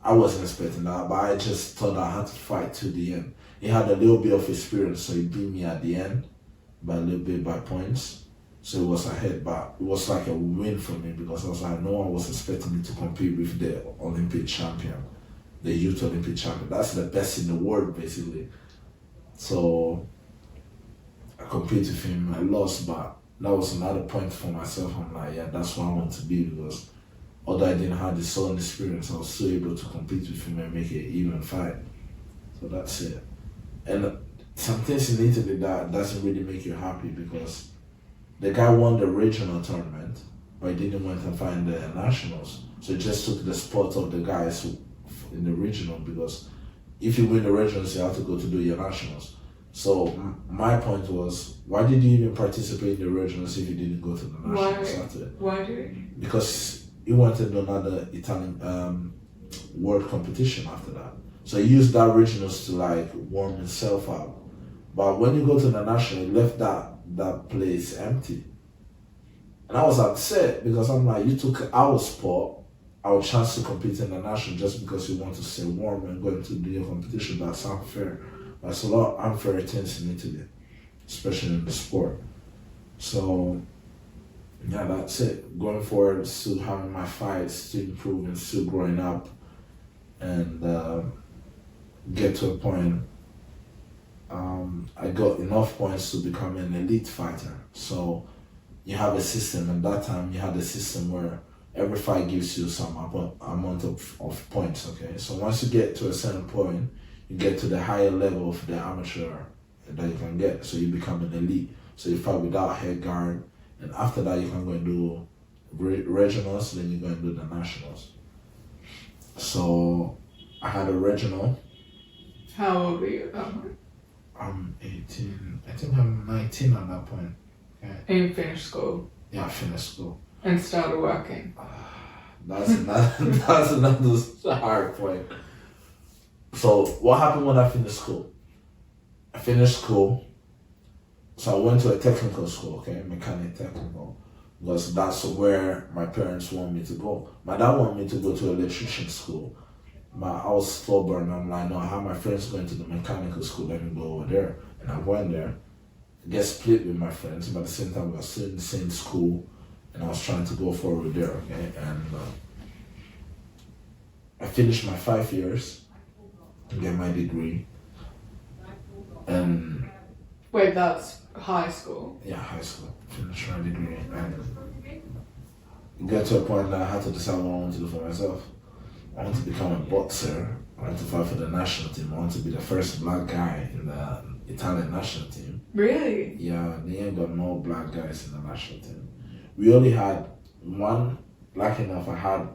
I wasn't expecting that, but I just thought I had to fight to the end. He had a little bit of experience, so he beat me at the end by a little bit by points. So it was ahead, but it was like a win for me because I was like, no one was expecting me to compete with the Olympic champion, the Youth Olympic champion. That's the best in the world, basically. So I competed with him, I lost, but that was another point for myself. I'm like, yeah, that's what I want to be because although I didn't have the sole experience, I was still able to compete with him and make it even fight. So that's it. And some things in Italy that doesn't really make you happy because the guy won the regional tournament, but he didn't want to find the nationals. So he just took the spot of the guys in the regional because if you win the regionals, you have to go to do your nationals. So my point was, why did you even participate in the regionals if you didn't go to the nationals after it? Why did you? Because he wanted another Italian world competition after that. So he used that regionals to like warm himself up. But when you go to the national, he left that place empty. And I was upset because I'm like, you took our spot, our chance to compete in the national just because you want to stay warm and go into the competition. That's unfair. There's a lot of unfair things in Italy, especially in the sport. So yeah, that's it. Going forward, still having my fights, still improving, still growing up, and get to a point. I got enough points to become an elite fighter. So you have a system, and that time you had a system where every fight gives you some amount of points. Okay, so once you get to a certain point, you get to the higher level of the amateur that you can get. So you become an elite. So you fight without head guard. And after that, you can go and do regionals, then you go and do the nationals. So I had a regional. How old were you at that point? I'm 18. I think I'm 19 at that point. Okay. And you finished school? Yeah, I finished school. And started working? That's another hard point. So what happened when I finished school? I finished school. So I went to a technical school, okay, mechanic technical, because that's where my parents want me to go. My dad wanted me to go to electrician school, but I was stubborn. I'm like, no, I have my friends going to the mechanical school, let me go over there. And I went there, get split with my friends, but at the same time, we were still in the same school, and I was trying to go forward there, okay, and I finished my 5 years, get my degree, and... Wait, that's high school? Yeah, high school. Finished my degree and got to a point that I had to decide what I wanted to do for myself. I want to become a boxer. I want to fight for the national team. I want to be the first black guy in the Italian national team. Really? Yeah, they ain't got no black guys in the national team. We only had one, lucky enough, I had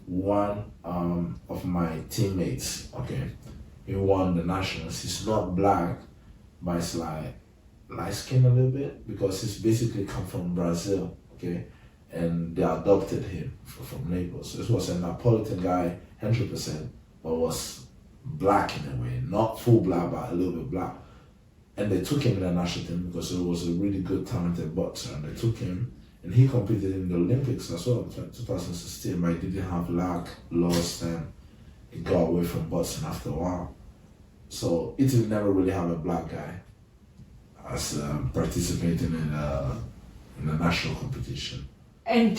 one of my teammates, okay, he won the nationals. He's not black, but it's like light skin a little bit because he's basically come from Brazil, okay, and they adopted him from Naples. So this was a Napolitan guy, 100%, but was black in a way, not full black, but a little bit black. And they took him in the national team because he was a really good, talented boxer, and they took him, and he competed in the Olympics as well, 2016, but he didn't have luck, lost, and he got away from boxing after a while. So Italy never really have a black guy as participating in the national competition. And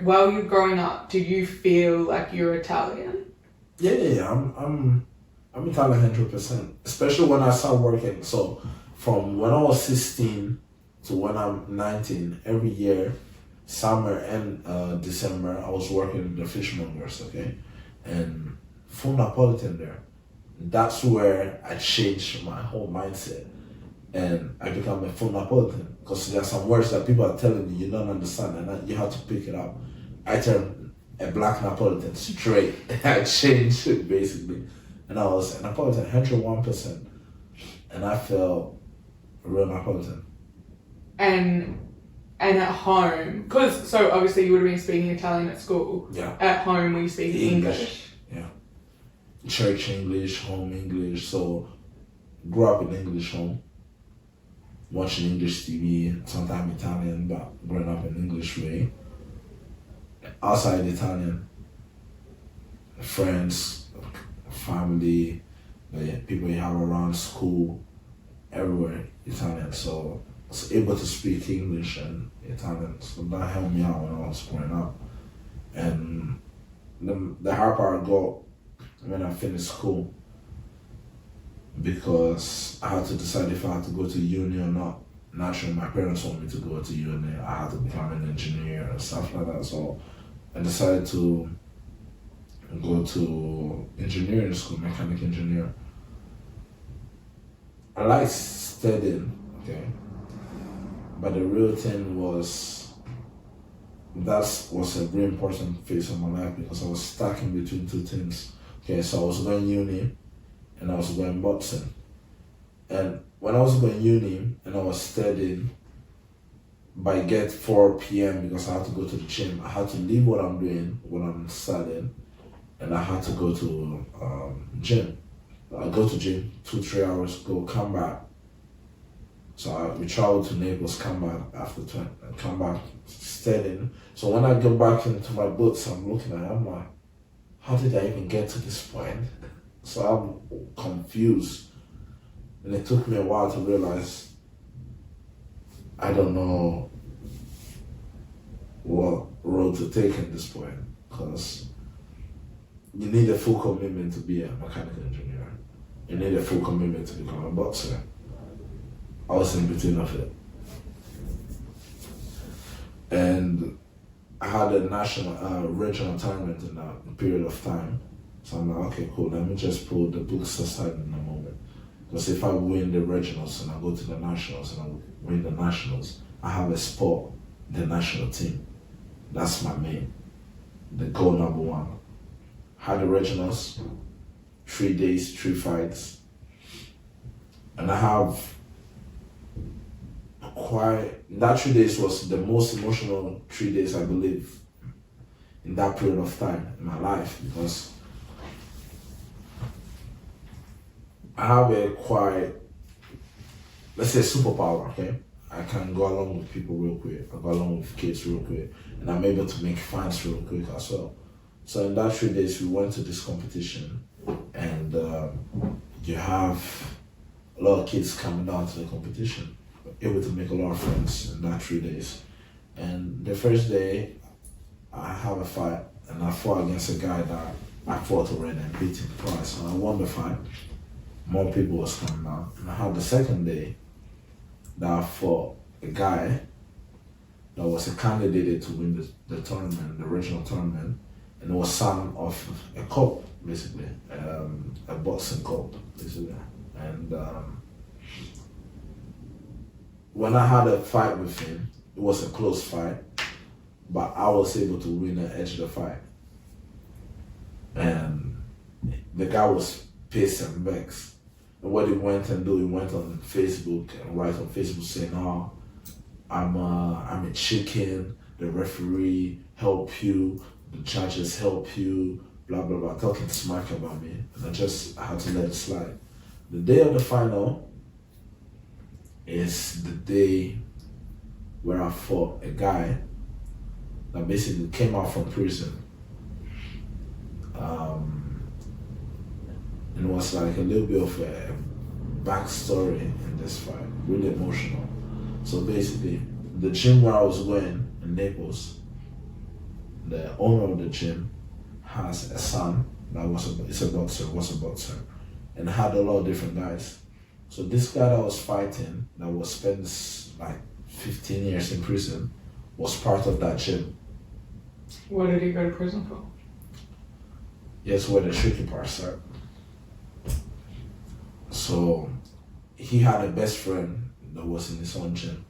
while you're growing up, did you feel like you're Italian? Yeah. I'm Italian 100%. Especially when I started working. So from when I was 16 to when I'm 19, every year, summer and December, I was working in the fishmongers, okay? And full Napolitan there. That's where I changed my whole mindset. And I become a full Napolitan. Because there are some words that people are telling you don't understand, and you have to pick it up. I turned a black Napolitan straight. I changed it basically. And I was a Napolitan 101%. And I felt a real Napolitan. And at home, so obviously you would have been speaking Italian at school. Yeah. At home, were you speaking English? Yeah. Church English, home English. So, grew up in English home. Watching English TV, sometimes Italian, but growing up in English way. Outside Italian. Friends, family, people you have around school, everywhere Italian. So I was able to speak English and Italian. So that helped me out when I was growing up. And the hard part got when I finished school, because I had to decide if I had to go to uni or not. Naturally, my parents wanted me to go to uni. I had to become an engineer and stuff like that. So I decided to go to engineering school, mechanic engineer. I like studying, okay? But the real thing was, that was a very important phase of my life because I was stuck in between two things. Okay, so I was going uni and I was going boxing. And when I was going uni and I was studying, by get 4 p.m. because I had to go to the gym, I had to leave what I'm doing, what I'm studying, and I had to go to gym. I go to gym 2-3 hours, go come back. So we traveled to Naples, come back after 20, come back studying. So when I go back into my books, I'm looking at it, I'm like, how did I even get to this point? So I'm confused. And it took me a while to realize I don't know what road to take at this point, because you need a full commitment to be a mechanical engineer. You need a full commitment to become a boxer. I was in between of it. And I had a national, regional tournament in that period of time. So I'm like, okay, cool, let me just pull the books aside in a moment. Because if I win the regionals and I go to the nationals and I win the nationals, I have a spot in the national team. That's my main, the goal number one. Had the regionals, 3 days, 3 fights. And I have that 3 days was the most emotional 3 days, I believe, in that period of time in my life, because I have a quite, let's say, superpower, okay? I can go along with people real quick. I go along with kids real quick. And I'm able to make friends real quick as well. So in that 3 days, we went to this competition, and you have a lot of kids coming down to the competition, able to make a lot of friends in that 3 days. And the first day, I have a fight, and I fought against a guy that I fought already and beat him twice. And I won the fight. More people was coming out. And I had the second day that I fought a guy that was a candidate to win the tournament, the regional tournament, and it was son of a cop, basically, a boxing cop, basically. And when I had a fight with him, it was a close fight, but I was able to win and edge the fight. And the guy was pissed and vexed. And what he went and do, he went on Facebook and write on Facebook saying, "Oh, I'm a chicken, the referee help you, the judges help you, blah, blah, blah," talking smack about me. And I had to let it slide. The day of the final is the day where I fought a guy that basically came out from prison. And it was like a little bit of a backstory in this fight, really emotional. So basically, the gym where I was going in Naples, the owner of the gym has a son that was a boxer, and had a lot of different guys. So this guy that was fighting, that was spent like 15 years in prison, was part of that gym. What did he go to prison for? Yes, where the tricky parts start. So he had a best friend that was in his own gym.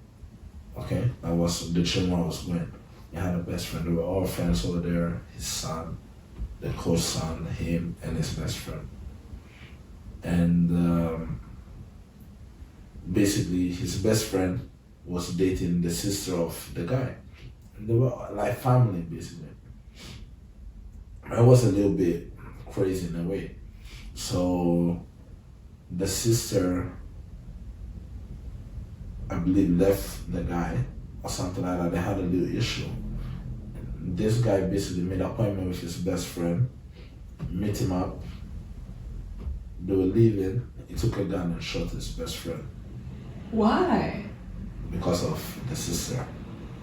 Okay, that was the gym where I was going. He had a best friend. They were all friends over there. His son, the coach's son, him, and his best friend. And basically, his best friend was dating the sister of the guy. And they were like family, basically. I was a little bit crazy in a way. So the sister, I believe, left the guy or something like that. They had a little issue. This guy basically made an appointment with his best friend, meet him up. They were leaving. He took a gun and shot his best friend. Why? Because of the sister.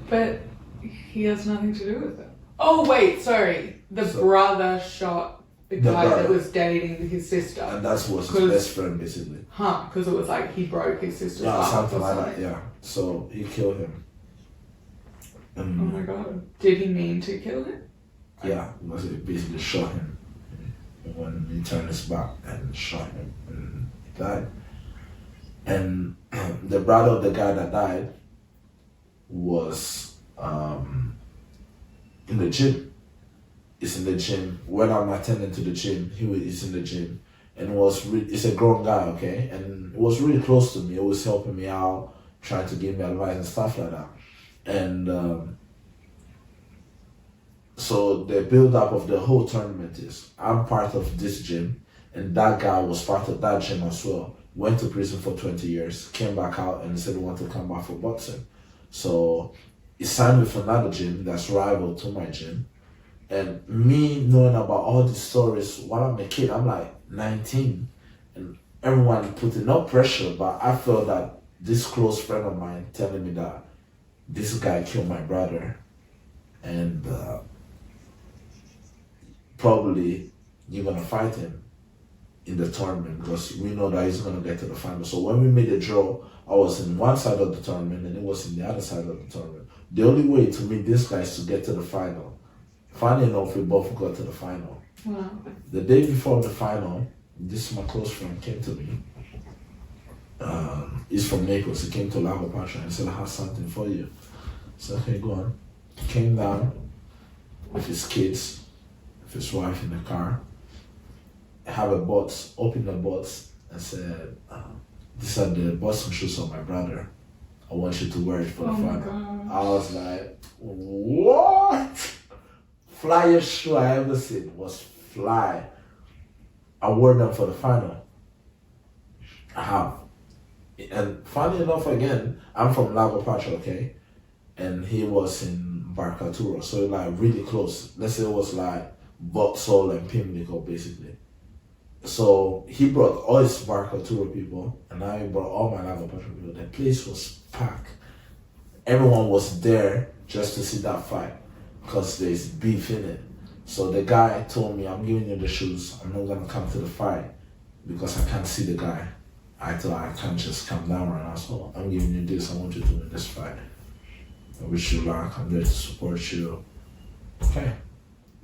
But he has nothing to do with it. Oh wait, sorry. The brother shot the guy that was dating his sister. And that was his best friend, basically. Because it was like he broke his sister's heart. Yeah, something like that, yeah. So he killed him. Oh my god. Did he mean to kill him? Yeah, because he basically shot him. When he turned his back and shot him and he died. And the brother of the guy that died was in the gym. He's in the gym. When I'm attending to the gym, he's in the gym. And it's a grown guy, okay? And it was really close to me. He was helping me out, trying to give me advice and stuff like that. And so the build-up of the whole tournament is, I'm part of this gym, and that guy was part of that gym as well. Went to prison for 20 years, came back out and said he wanted to come back for boxing. So he signed with another gym that's rival to my gym. And me knowing about all these stories, when I'm a kid, I'm like 19. And everyone putting up pressure, but I felt that this close friend of mine telling me that this guy killed my brother. And probably you're going to fight him in the tournament because we know that he's going to get to the final. So when we made a draw, I was in one side of the tournament and he was in the other side of the tournament. The only way to meet this guy is to get to the final. Funny enough, we both got to the final. Wow. The day before the final, this my close friend came to me. He's from Naples. He came to Lago Pacha and said, I have something for you. So okay, go on. He came down with his kids, with his wife in the car, have a box, opened the box and said, these are the boxing shoes of my brother. I want you to wear it for the final. I was like, what? Flyest shoe I ever seen was fly. I wore them for the final. I have. And funny enough, again, I'm from Lago Pacha, okay? And he was in Barcaturo, so like really close. Let's say it was like Vauxhall and Pimlico, basically. So he brought all his Barcaturo people, and I brought all my Lago Pacha people. The place was packed. Everyone was there just to see that fight, because there's beef in it. So the guy told me, I'm giving you the shoes. I'm not going to come to the fight because I can't see the guy. I thought I can't just come down right now. So I'm giving you this. I want you to win this fight. I wish you luck. I'm there to support you. Okay.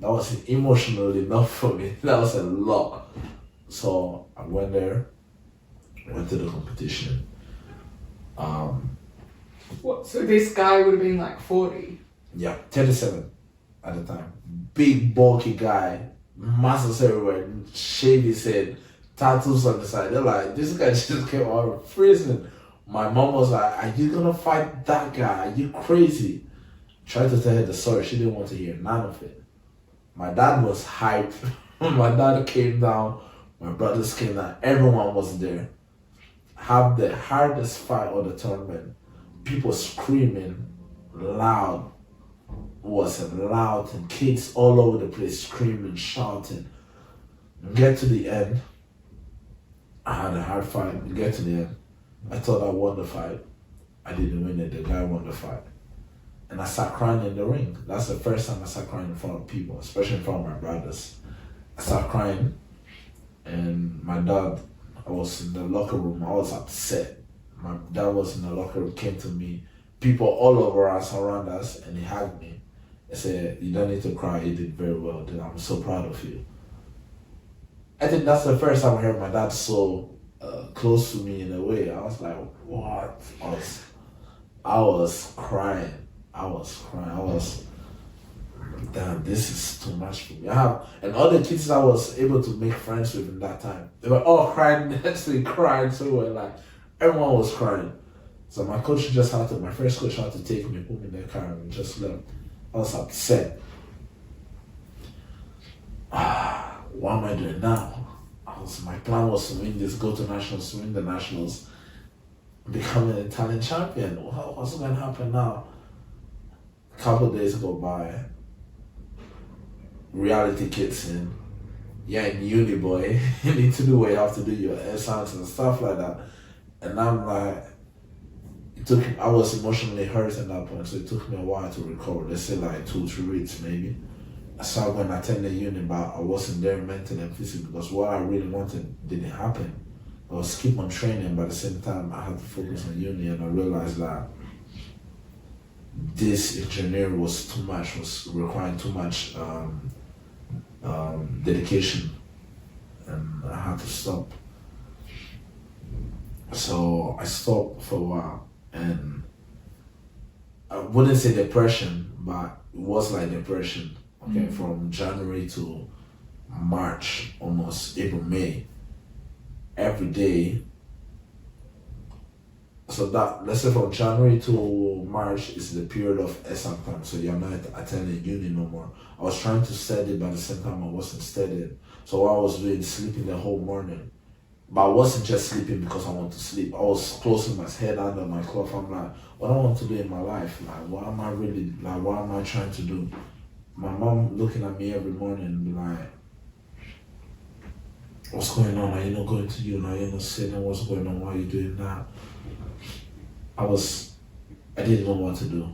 That was emotional enough for me. That was a lot. So I went there, went to the competition. What? So this guy would have been like 40? Yeah, 37 at the time. Big, bulky guy, muscles everywhere, shaved his head, tattoos on the side. They're like, this guy just came out of prison. My mom was like, are you gonna fight that guy? Are you crazy? Tried to tell her the story. She didn't want to hear none of it. My dad was hyped. My dad came down. My brothers came down. Everyone was there. Have the hardest fight of the tournament. People screaming loud. Was loud and kids all over the place screaming, shouting. Get to the end. I had a hard fight. Get to the end. I thought I won the fight. I didn't win it. The guy won the fight. and I sat crying in the ring. That's the first time I sat crying in front of people, especially in front of my brothers. I sat crying, and my dad, I was in the locker room, I was upset. My dad was in the locker room, came to me, people all over us, around us, and he hugged me. He said, "You don't need to cry, you did very well, dude. I'm so proud of you." I think that's the first time I heard my dad so close to me in a way. I was like, what? I was crying. I was, damn, this is too much for me. And all the kids I was able to make friends with in that time, they were all crying next to me, crying. So we were like, everyone was crying. So my first coach had to take me, put me in the car, and just left. I was upset. What am I doing now? My plan was to win this, go to nationals, to win the nationals, become an Italian champion. What's going to happen now? A couple of days go by, reality kicks in. Yeah, in uni, boy, you need to do what you have to do, your exams and stuff like that. And I'm like, I was emotionally hurt at that point, so it took me a while to recover. Let's say like 2-3 weeks maybe. I started going to attend the uni, but I wasn't there mentally and physically because what I really wanted didn't happen. I was keep on training, but at the same time I had to focus on uni, and I realized that this engineering was too much, was requiring too much dedication, and I had to stop. So I stopped for a while, and I wouldn't say depression, but it was like depression. Okay, from January to March, almost April, May, every day. So that, let's say from January to March is the period of exam time. So you're not attending uni no more. I was trying to study, but at the same time I wasn't studying. So what I was doing, sleeping the whole morning. But I wasn't just sleeping because I wanted to sleep. I was closing my head under my cloth. I'm like, what do I want to do in my life? Like, what am I trying to do? My mom looking at me every morning and be like, what's going on? Are you not going to uni? Are you not sitting? What's going on? Why are you doing that? I didn't know what to do.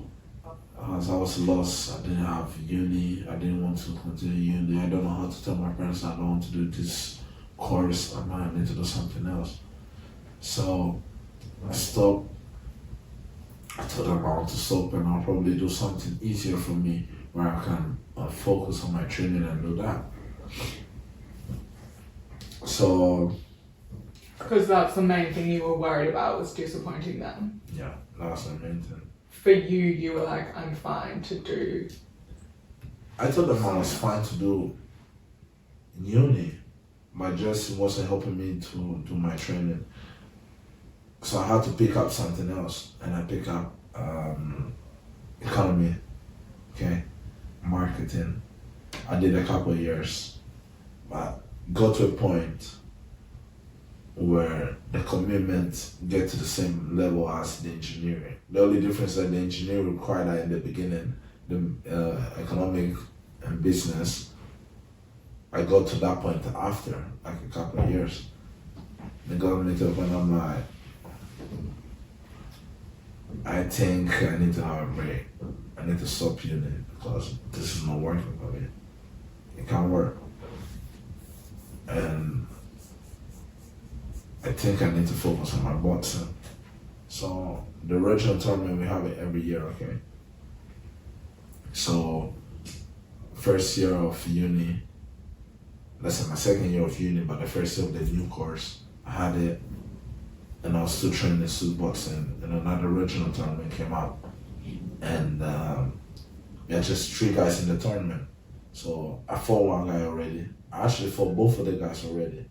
I was lost. I didn't have uni. I didn't want to continue uni. I don't know how to tell my parents I don't want to do this course. I need to do something else. So I stopped. I told them I want to stop, and I'll probably do something easier for me where I can focus on my training and do that. So, because that's the main thing you were worried about, was disappointing them. Yeah, that's the main thing. For you, you were like, I'm fine to do. I told them I was fine to do uni, but just it wasn't helping me to do my training. So I had to pick up something else, and I picked up economy, okay, marketing. I did a couple of years, but got to a point where the commitment get to the same level as the engineering. The only difference is that the engineering required that in the beginning, the economic and business, I got to that point after, like a couple of years. The government to a point I'm like, I think I need to have a break. I need to stop uni because this is not working for me. It can't work. And I think I need to focus on my boxing. So the regional tournament, we have it every year, okay? So first year of uni, let's say my second year of uni, but the first year of the new course, I had it, and I was still training suit boxing, and another regional tournament came out, and we had just 3 guys in the tournament. So I fought one guy already. I actually fought both of the guys already.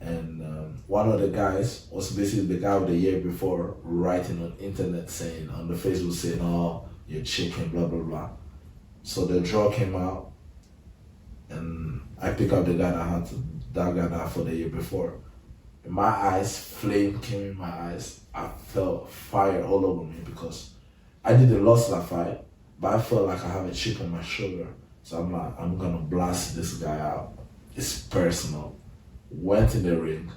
And one of the guys was basically the guy of the year before, writing on internet saying, on the Facebook saying, oh, you're chicken, blah, blah, blah. So the draw came out, and I picked up the guy that I fought the year before. In my eyes, flame came in my eyes. I felt fire all over me because I didn't lose that fight, but I felt like I have a chip on my shoulder. So I'm like, I'm gonna blast this guy out. It's personal. Went in the ring,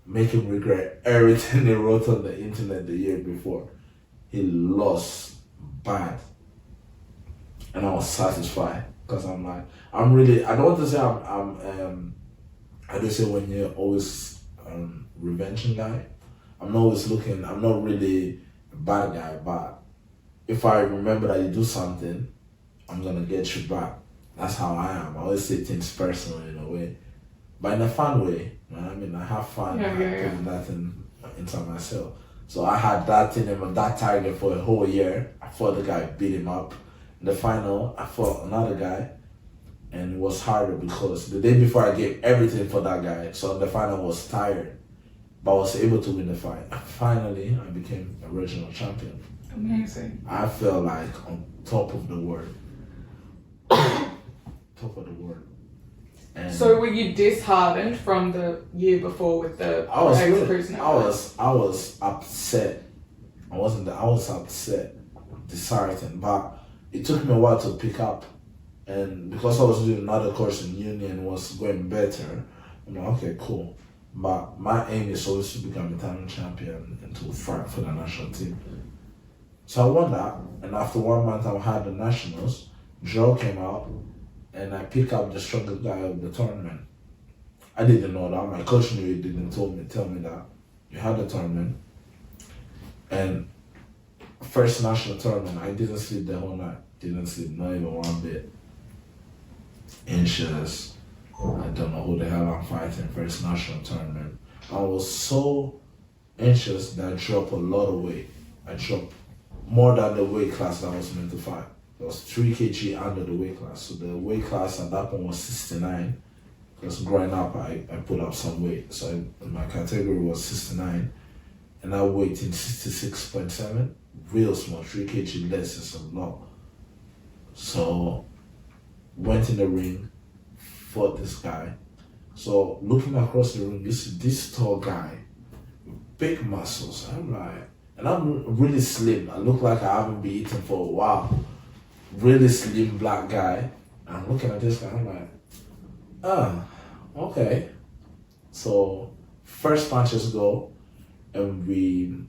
make him regret everything they wrote on the internet the year before. He lost bad, and I was satisfied because I'm like, I'm really. I don't want to say I do say when you're always revenging guy. I'm not always looking. I'm not really a bad guy, but if I remember that you do something, I'm gonna get you back. That's how I am. I always say things personal in a way, but in a fun way. You know what I mean, I have fun putting that into myself. So I had that thing in that target for a whole year. I fought the guy, beat him up. In the final, I fought another guy, and it was harder because the day before I gave everything for that guy. So in the final, I was tired, but I was able to win the fight. And finally, I became a regional champion. Amazing. I felt like on top of the world. Top of the world. And so were you disheartened from the year before with the ex-prisoner? I was upset. I was upset, disheartened, but it took me a while to pick up. And because I was doing another course in uni and was going better, I'm like, okay, cool. But my aim is always to become Italian champion and to fight for the national team. So I won that, and after 1 month I had the nationals. Draw came out, and I picked up the strongest guy of the tournament. I didn't know that. My coach knew it, didn't tell me that. You had the tournament, and first national tournament, I didn't sleep the whole night. Didn't sleep, not even one bit. Anxious. I don't know who the hell I'm fighting. First national tournament. I was so anxious that I dropped a lot of weight. I dropped more than the weight class that I was meant to fight. It was 3 kg under the weight class. So the weight class at that point was 69. Because growing up, I put up some weight. So my category was 69. And I weighed in 66.7. Real small, 3 kg less is a lot. So went in the ring, fought this guy. So looking across the room, you see this tall guy, big muscles. I'm like, and I'm really slim. I look like I haven't been eating for a while. Really slim black guy. And I'm looking at this guy, I'm like, okay. So first punches go, and we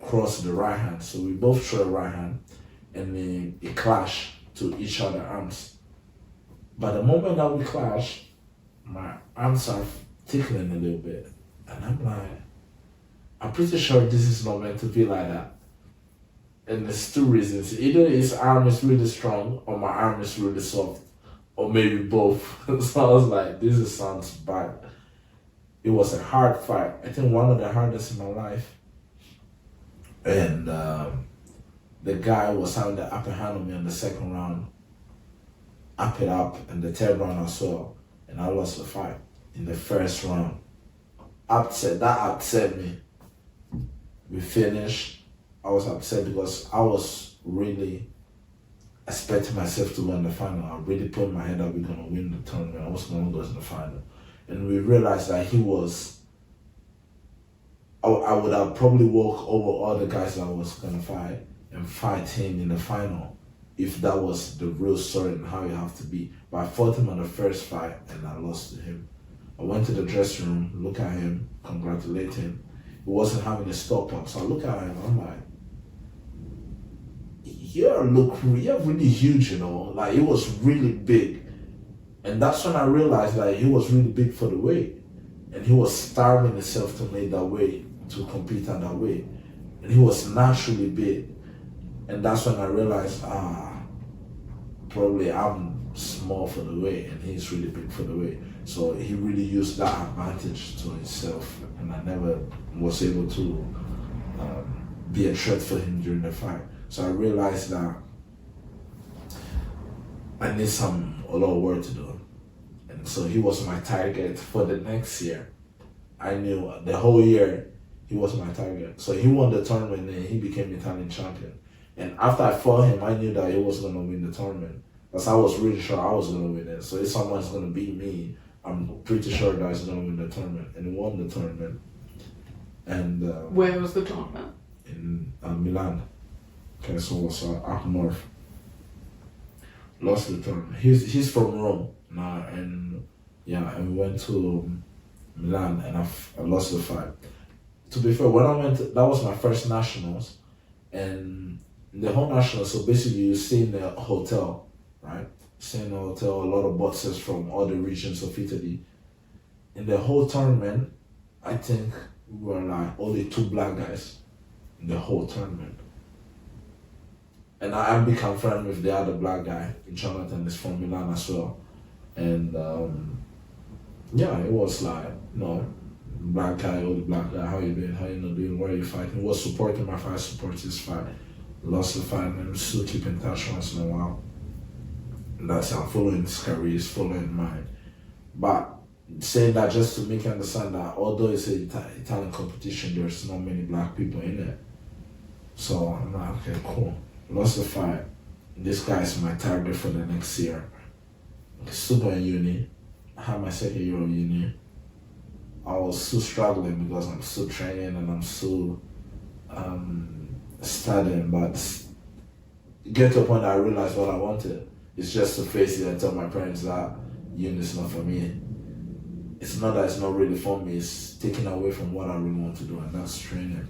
cross the right hand. So we both throw the right hand, and then it clash to each other arms. But the moment that we clash, my arms are tickling a little bit. And I'm like, I'm pretty sure this is not meant to be like that. And there's 2 reasons. Either his arm is really strong or my arm is really soft. Or maybe both. So I was like, this sounds bad. It was a hard fight. I think one of the hardest in my life. And the guy was having the upper hand on me in the second round. Up it up in the third round as well. And I lost the fight in the first round. That upset me. We finished. I was upset because I was really expecting myself to win the final. I really put in my head that we're going to win the tournament. I was going to go to the final. And we realized that he was... I would have probably walked over all the guys that I was going to fight and fight him in the final if that was the real story and how you have to be. But I fought him on the first fight and I lost to him. I went to the dressing room, look at him, congratulate him. He wasn't having a stop up. So I look at him, I'm like, you're really huge, you know. Like, he was really big. And that's when I realized that he was really big for the weight. And he was starving himself to make that weight, to compete at that weight. And he was naturally big. And that's when I realized, probably I'm small for the weight and he's really big for the weight. So he really used that advantage to himself. And I never was able to be a threat for him during the fight. So I realized that I need a lot of work to do. And so he was my target for the next year. I knew the whole year he was my target. So he won the tournament and he became Italian champion. And after I fought him, I knew that he was going to win the tournament. Because I was really sure I was going to win it. So if someone's going to beat me, I'm pretty sure that he's going to win the tournament. And he won the tournament. And where was the tournament? In Milan. Okay, so it was up north. Lost the tournament. He's from Rome now, and we went to Milan, and I lost the fight. To be fair, when I went, that was my first nationals, and the whole national. So basically, you stay in a hotel, right? Stay in a hotel. A lot of boxers from all the regions of Italy. In the whole tournament, I think we were like only 2 black guys in the whole tournament. And I become friends with the other black guy. Jonathan is from Milan as well. And yeah, it was like, black guy, only black guy, how you doing? How you not doing? Where are you fighting? He was supporting my fight, support his fight. Lost the fight, and we still keep in touch once in a while. And that's how I'm following his career, he's following mine. But saying that just to make you understand that although it's an Italian competition, there's not many black people in it. So I'm like, okay, cool. Lost the fight. This guy is my target for the next year. Still going uni. I had my second year of uni. I was still struggling because I'm still training and I'm still studying, but get to a point that I realized what I wanted. It's just to face it and tell my parents that uni is not for me. It's not that it's not really for me, it's taken away from what I really want to do, and that's training.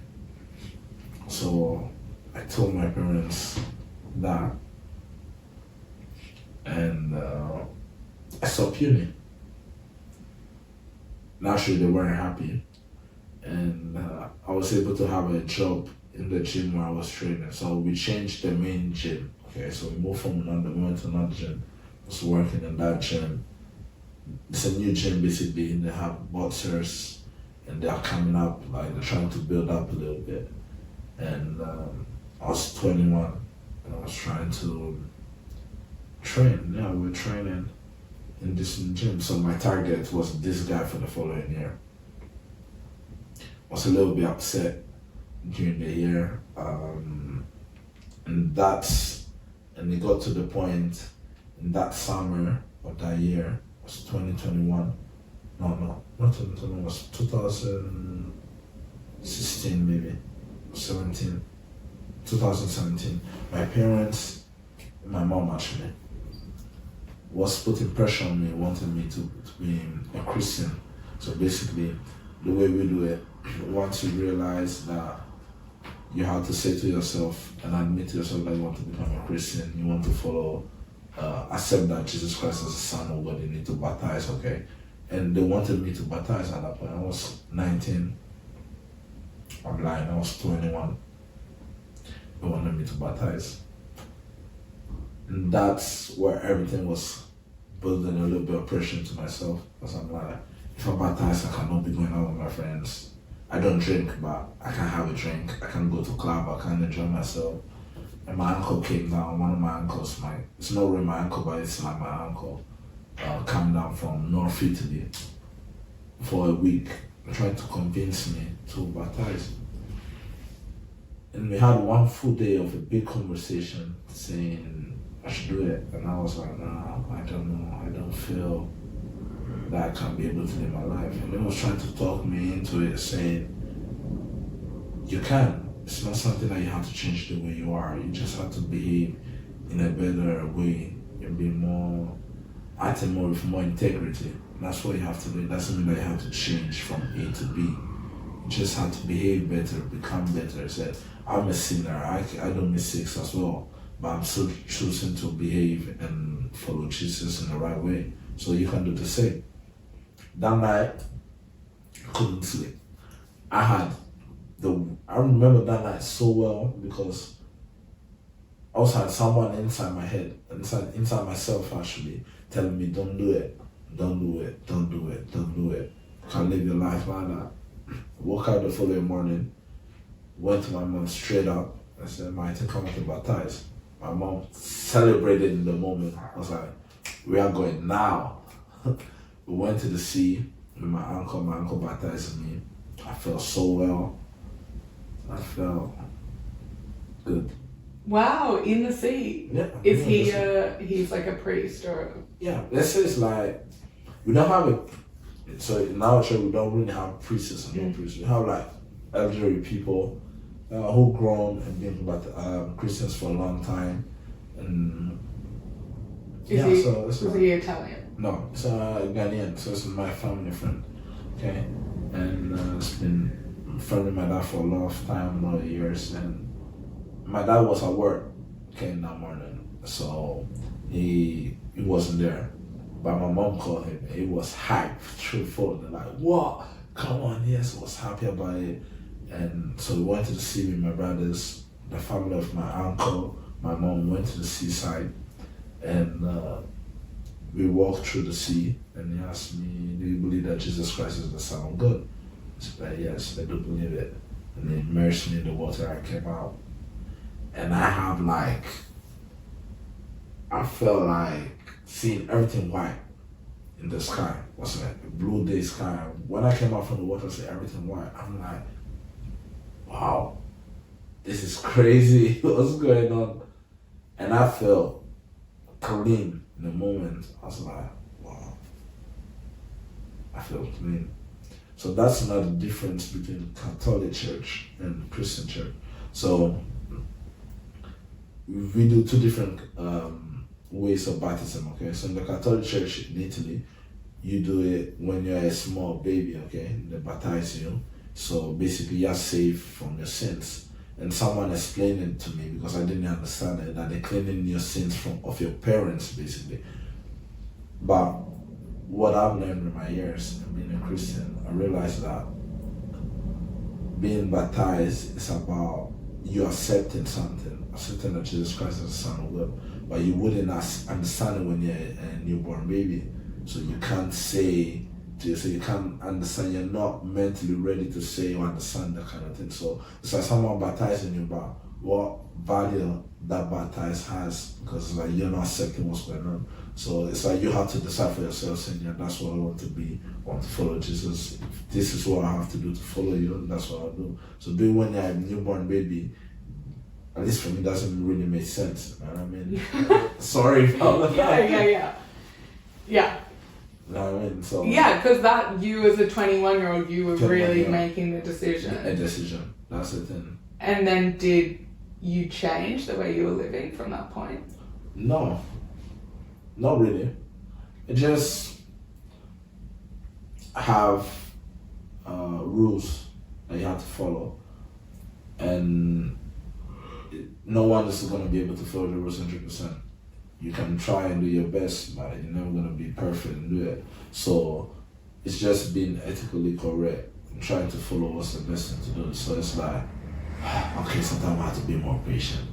So I told my parents that, and I stopped uni. Naturally, they weren't happy, and I was able to have a job in the gym where I was training. So we changed the main gym. Okay, so we moved from another, we went to another gym. I was working in that gym. It's a new gym basically, and they have boxers, and they are coming up, like they're trying to build up a little bit. And I was 21, and I was trying to train. Yeah, we were training in this new gym. So my target was this guy for the following year. I was a little bit upset during the year, and it got to the point in that summer of that year, it was 2021. No, not 2021, it was 2016 maybe, 2017. My parents, my mom actually, was putting pressure on me, wanting me to be a Christian. So basically, the way we do it, once you realize that you have to say to yourself and admit to yourself that you want to become a Christian, you want to follow, accept that Jesus Christ is the Son of God, you need to baptize, okay? And they wanted me to baptize at that point. I was 19. I'm lying, I was 21. They wanted me to baptize. And that's where everything was building a little bit of pressure to myself. Because I'm like, if I baptize, I cannot be going out with my friends. I don't drink, but I can have a drink. I can go to club, I can enjoy myself. And my uncle came down, one of my uncles, it's not really my uncle, but it's like my uncle, came down from North Italy for a week, trying to convince me to baptize. And we had one full day of a big conversation saying I should do it. And I was like, nah, I don't know, I don't feel that I can be able to live my life. And he was trying to talk me into it, saying, you can. It's not something that you have to change the way you are. You just have to behave in a better way and be more, acting more with more integrity. And that's what you have to do. It doesn't mean that you have to change from A to B. You just have to behave better, become better. I said, I'm a sinner. I do mistakes as well, but I'm still choosing to behave and follow Jesus in the right way. So you can do the same. That night, I couldn't sleep. I remember that night so well because I also had someone inside my head, inside myself actually, telling me, don't do it, don't do it, don't do it, don't do it. You can't live your life like that. Woke up the following morning, went to my mom straight up. I said, Ma, I think I want to baptize. My mom celebrated in the moment. I was like, we are going now. We went to the sea with my uncle baptized me. I felt so well. I felt good. Wow, in the sea. Yeah. Is he's like a priest or? Yeah, let's say it's like, we don't have so in our church we don't really have priests and no priests. We have like elderly people who grown and been Christians for a long time. And was he Italian? No, it's Ghanaian, so it's my family friend. Okay, and it's been friend with my dad for a lot of time, a lot of years, and my dad was at work, okay, in that morning, so he wasn't there. But my mom called him. He was hyped through the phone. They're like, "What? Come on, yes!" Was happy about it, and so we went to the sea with my brothers, the family of my uncle. My mom went to the seaside, and we walked through the sea. And he asked me, "Do you believe that Jesus Christ is the Son of God?" I said, "Yes, I do believe it." And he immersed me in the water. I came out, and I felt like seeing everything white in the sky. Was like a blue day sky. When I came out from the water, I said everything white. I'm like, wow, this is crazy. What's going on? And I felt clean in the moment. I was like, wow, I feel clean. So that's another difference between Catholic Church and Christian Church. So we do two different ways of baptism, okay? So in the Catholic Church in Italy, you do it when you're a small baby, okay? They baptize you. So basically you're saved from your sins. And someone explained it to me because I didn't understand it, that they're cleaning your sins of your parents, basically. But what I've learned in my years of being a Christian, I realized that being baptized is about you accepting something, accepting that Jesus Christ is the Son of God, but you wouldn't understand it when you're a newborn baby. So you can't say, so you can't understand, you're not mentally ready to say or understand that kind of thing. So it's like someone baptizing you, but what value that baptize has, because it's like you're not accepting what's going on. So it's like you have to decide for yourself, saying, yeah, that's what I want to be, I want to follow Jesus. If this is what I have to do to follow you, and that's what I'll do. So doing when you're a newborn baby, at least for me, doesn't really make sense. You know what I mean? Sorry about that. Yeah. You know what I mean? So yeah, because that you as a 21-year-old, you were really 21-year-old. making the decision. A decision. That's the thing. And then did you change the way you were living from that point? No, not really. It just have rules that you have to follow, and no one is going to be able to follow the rules 100%. You can try and do your best, but you're never going to be perfect and do it. So it's just being ethically correct and trying to follow what's the best thing to do. So it's like, okay, sometimes I have to be more patient.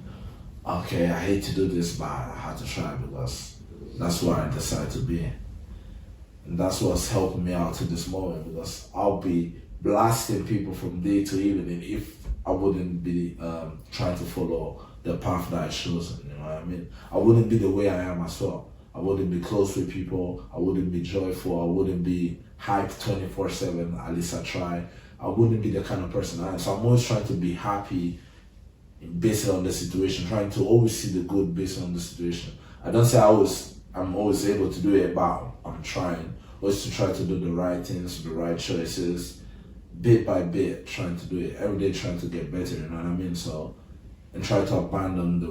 Okay, I hate to do this, but I have to try because that's where I decide to be. And that's what's helping me out to this moment, because I'll be blasting people from day to evening if I wouldn't be trying to follow the path that I chosen, you know what I mean? I wouldn't be the way I am as well. I wouldn't be close with people, I wouldn't be joyful, I wouldn't be hyped 24/7, at least I try. I wouldn't be the kind of person I am. So I'm always trying to be happy based on the situation, trying to always see the good based on the situation. I don't say I'm always able to do it, but I'm trying. Always to try to do the right things, the right choices, bit by bit, trying to do it every day, trying to get better, you know what I mean? So, and try to abandon the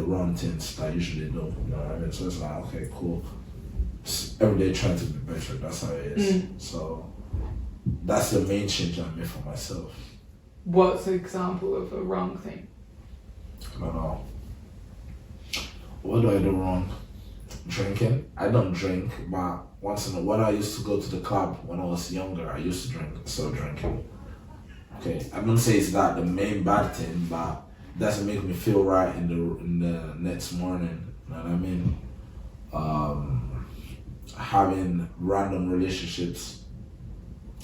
wrong things that I usually do, you know what I mean? So it's like, okay, cool. Just every day trying to be better, that's how it is. So that's the main change I made for myself. What's an example of a wrong thing? I don't know. What do I do wrong? Drinking. I don't drink, but once in a while I used to go to the club when I was younger. I used to drink, still drinking. Okay, I don't say it's that the main bad thing, but it doesn't make me feel right in the next morning. You know what I mean? Having random relationships,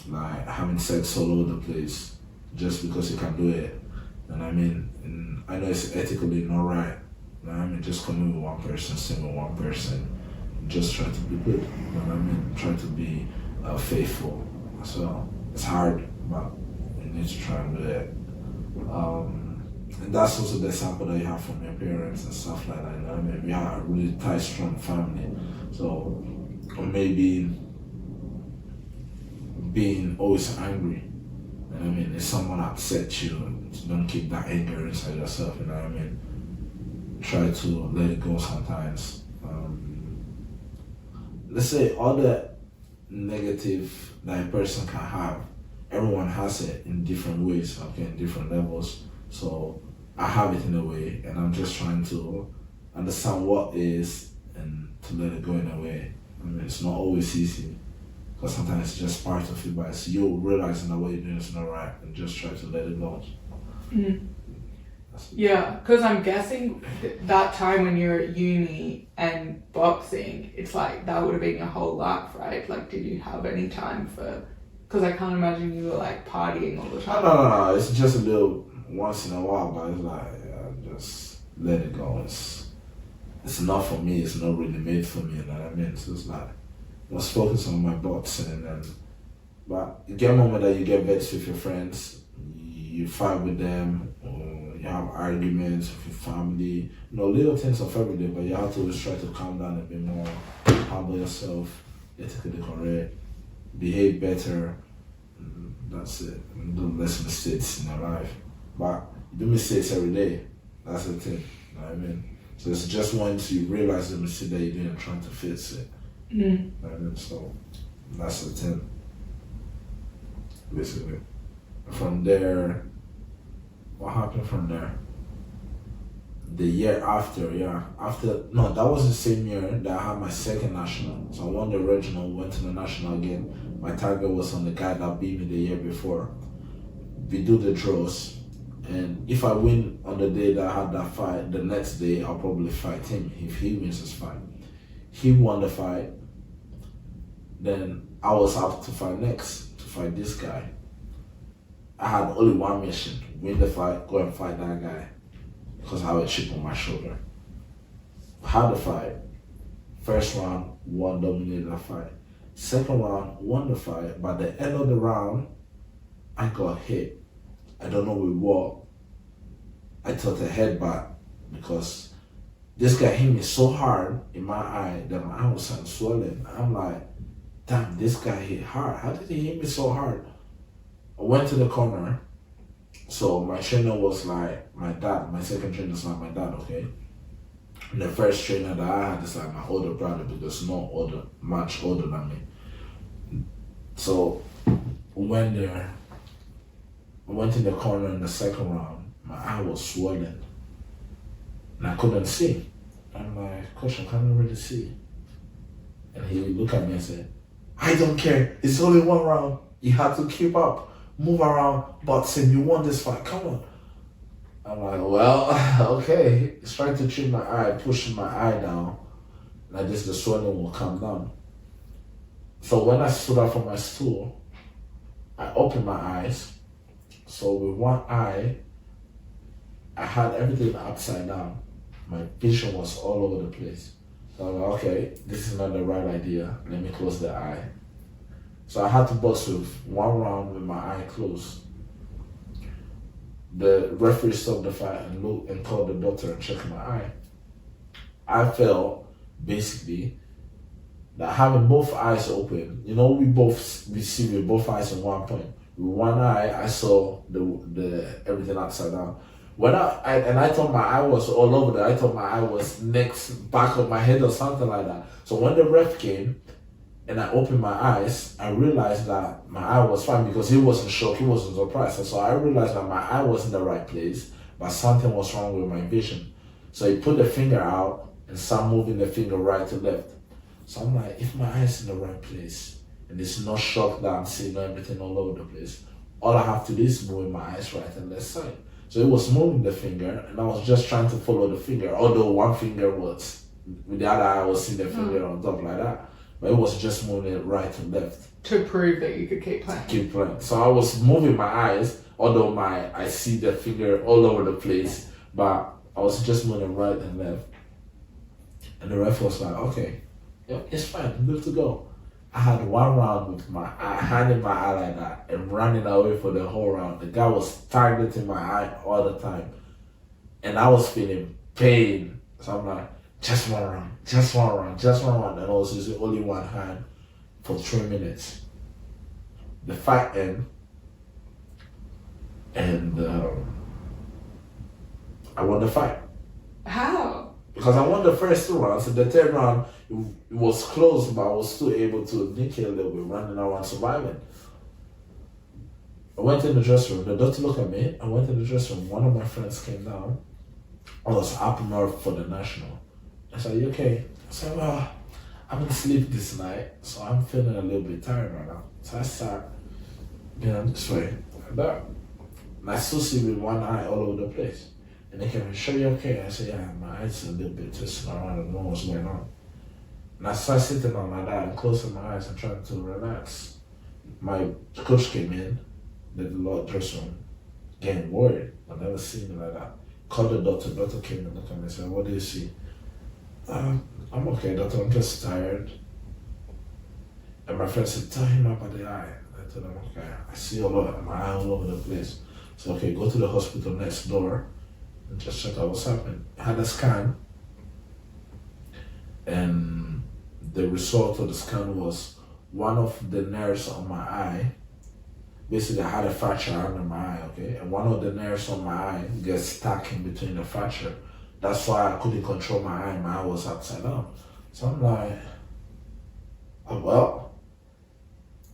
like having sex all over the place, just because you can do it. You know what I mean? And I know it's ethically not right. You know what I mean? Just coming with one person, staying with one person, just trying to be good. You know what I mean? Trying to be faithful. So it's hard, but you need to try and do it. And that's also the example that you have from your parents and stuff like that. You know what I mean? We have a really tight, strong family. So, or maybe being always angry. You know what I mean? If someone upsets you, don't keep that anger inside yourself. You know what I mean? Try to let it go sometimes. Let's say all the negative that a person can have, everyone has it in different ways, okay, in different levels. So I have it in a way, and I'm just trying to understand what is and to let it go in a way. I mean, it's not always easy because sometimes it's just part of it, but it's you realizing that what you're doing is not right and just try to let it go. Mm. Yeah, because I'm guessing that time when you're at uni and boxing, it's like that would have been your whole life, right? Like, did you have any time for? Because I can't imagine you were like partying all the time. No. It's just a little once in a while, but it's like just let it go. It's not for me. It's not really made for me. You know what I mean? So it's like I was focused on my boxing, and then but you get a moment that you get vexed with your friends, you fight with them, or you have arguments with your family. You know, little things of every day, but you have to always try to calm down a bit more, handle yourself, ethically correct, behave better. That's it. And do less mistakes in your life. But you do mistakes every day. That's the thing. You know what I mean? So it's just once you realize the mistake that you're doing and trying to fix it. Mm. You know what I mean? So that's the thing. Basically. From there, what happened from there? The year after, no, that was the same year that I had my second national. So I won the regional, went to the national again. My target was on the guy that beat me the year before. We do the draws, and if I win on the day that I had that fight, the next day I'll probably fight him if he wins his fight. He won the fight, then I was out to fight next, to fight this guy. I had only one mission, win the fight, go and fight that guy, because I had a chip on my shoulder. Had the fight. First round, one dominated the fight. Second round, won the fight. By the end of the round, I got hit. I don't know with what. I thought a headbutt because this guy hit me so hard in my eye that my eye was swollen. I'm like, damn, this guy hit hard. How did he hit me so hard? I went to the corner. So my trainer was like my dad. My second trainer is like my dad, okay? And the first trainer that I had is like my older brother because much older than me. So we went there. I went in the corner in the second round. My eye was swollen. And I couldn't see. I'm like, Coach, I can't really see. And he looked at me and said, I don't care. It's only one round. You have to keep up. Move around. But Sim, you won this fight. Come on. I'm like, well, okay. He's trying to treat my eye, pushing my eye down. Like this, the swelling will come down. So when I stood up from my stool, I opened my eyes. So with one eye, I had everything upside down. My vision was all over the place. So I'm like, okay, this is not the right idea. Let me close the eye. So I had to box with one round with my eye closed. The referee stopped the fight and looked and called the doctor and checked my eye. I felt basically that having both eyes open, you know, we see with both eyes in one point. With one eye, I saw the everything upside down. When I thought my eye was all over there. I thought my eye was next back of my head or something like that. So when the ref came and I opened my eyes, I realized that my eye was fine because he wasn't shocked, he wasn't surprised. And so I realized that my eye was in the right place, but something was wrong with my vision. So he put the finger out and started moving the finger right to left. So I'm like, if my eye's in the right place and it's not shocked that I'm seeing everything all over the place, all I have to do is move my eyes right and left side. So it was moving the finger and I was just trying to follow the finger, although one finger was, with the other eye I was seeing the finger on top like that. But it was just moving it right and left. To prove that you could keep playing. Keep playing. So I was moving my eyes, although I see the finger all over the place, but I was just moving right and left. And the ref was like, okay, yeah, it's fine, I'm good to go. I had one round with my hand in my eye like that and running away for the whole round. The guy was targeting my eye all the time. And I was feeling pain. So I'm like, just one round. And I was using only one hand for 3 minutes. The fight ended. And I won the fight. How? Because I won the first 2 rounds. And the third round, it was close, but I was still able to nick it a little bit, running around surviving. I went in the dressing room. The doctor looked at me. I went in the dressing room. One of my friends came down. I was up north for the national. I said, "You okay?" I said, "Well, I didn't sleep this night, so I'm feeling a little bit tired right now." So I start, this way, like that. And I still see with one eye all over the place. And they came, "Sure you okay?" I said, "Yeah, my eyes are a little bit twisted around. I don't know what's going on." And I started sitting on my that and closing my eyes and trying to relax. My coach came in, did the Lord dressing room, getting worried. I've never seen it like that. Called the doctor. Doctor came and looked at me and said, "What do you see?" "I'm okay, doctor. I'm just tired." And my friend said, "Tell him about the eye." I told him, "Okay, I see a lot, my eye all over the place." So, "Okay, go to the hospital next door and just check out what's happening." I had a scan, and the result of the scan was one of the nerves on my eye. Basically, I had a fracture under my eye, okay? And one of the nerves on my eye gets stuck in between the fracture. That's why I couldn't control my eye. My eye was upside down. So I'm like, "Oh, well,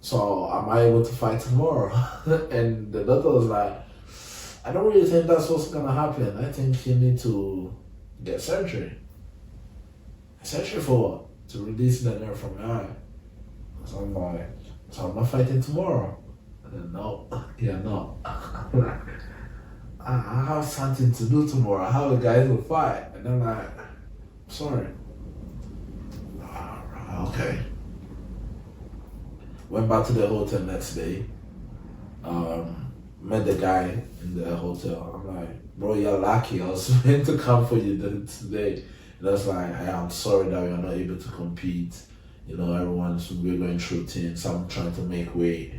so am I able to fight tomorrow?" And the doctor was like, "I don't really think that's what's gonna happen. I think you need to get surgery." "Surgery for what?" "To release the nerve from your eye." So I'm like, "So I'm not fighting tomorrow?" And then, "No, yeah, no." I have something to do tomorrow. I have a guy to fight. And then like, "Sorry." "Alright, okay." Went back to the hotel next day. Met the guy in the hotel. I'm like, "Bro, you're lucky. I was meant to come for you today." And I was like, "I'm sorry that we are not able to compete. We're going through things. I'm trying to make weight."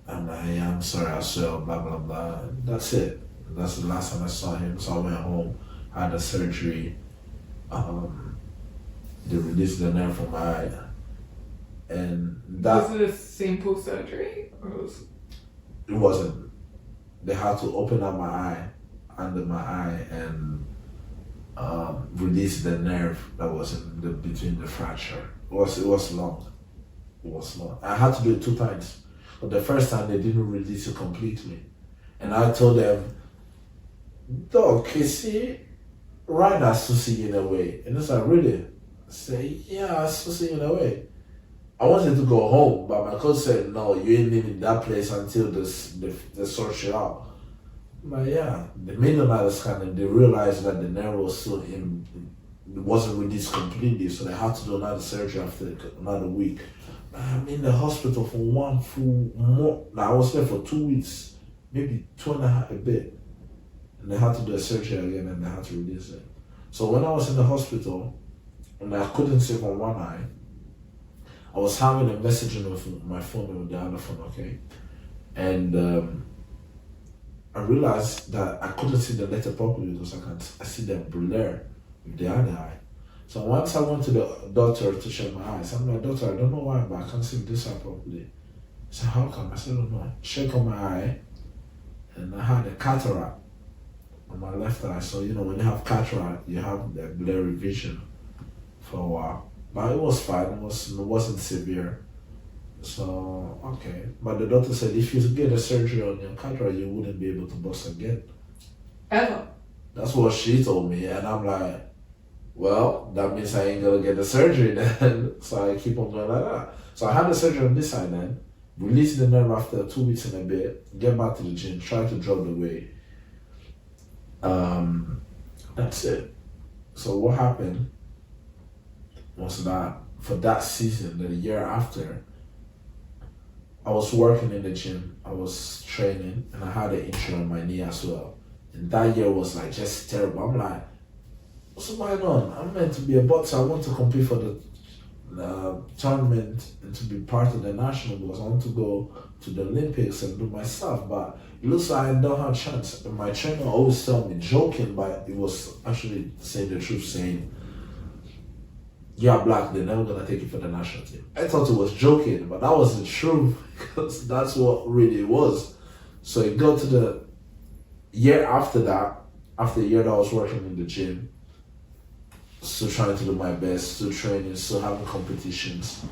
I'm like, "Yeah, I'm sorry as well, blah, blah, blah." That's it. That's the last time I saw him. So I went home, had a surgery. They released the nerve from my eye. And that... Was it a simple surgery? It wasn't. They had to open up my eye, under my eye, and release the nerve that was in between the fracture. It was long. It was long. I had to do it 2 times. But the first time they didn't release it completely. And I told them, "Dog, you see, right now Susie in a way." And it's like, "Really?" I say, "Yeah, Susie in a way." I wanted to go home, but my coach said, "No, you ain't leaving that place until they sort you out." But yeah, they made another scan and they realized that the nerve was still in, it wasn't released completely, so they had to do another surgery after another week. I'm in the hospital for one full month. Now, I was there for 2 weeks, maybe 2.5 a bit. And they had to do a surgery again and they had to release it. So when I was in the hospital and I couldn't see on one eye, I was having a messaging with my phone with the other phone, okay? And I realized that I couldn't see the letter properly because I see them blur with the other eye. So once I went to the doctor to check my eyes, I'm like, "Doctor, I don't know why, but I can't see this eye properly." He said, "How come?" I said, "I don't know." Check on my eye, and I had a cataract on my left eye. So, when you have cataract, you have the blurry vision for a while. But it was fine, it wasn't severe. So, okay. But the doctor said if you get a surgery on your cataract, you wouldn't be able to box again. Ever? That's what she told me, and I'm like, well, that means I ain't gonna get the surgery then. So I keep on going like that. So I had the surgery on this side then, release the nerve after 2 weeks and a bit, get back to the gym, try to drop the weight. That's it. So what happened was that for that season, the year after, I was working in the gym, I was training, and I had an injury on my knee as well. And that year was like just terrible. I'm like, what's going on? I'm meant to be a boxer. I want to compete for the tournament and to be part of the national because I want to go to the Olympics and do my stuff. But it looks like I don't have a chance. And my trainer always tell me, joking, but it was actually saying the truth, saying, "You're black, they're never gonna take you for the national team." I thought it was joking, but that was the truth because that's what really it was. So it got to the year after that, after the year that I was working in the gym, still trying to do my best, still training, still having competitions.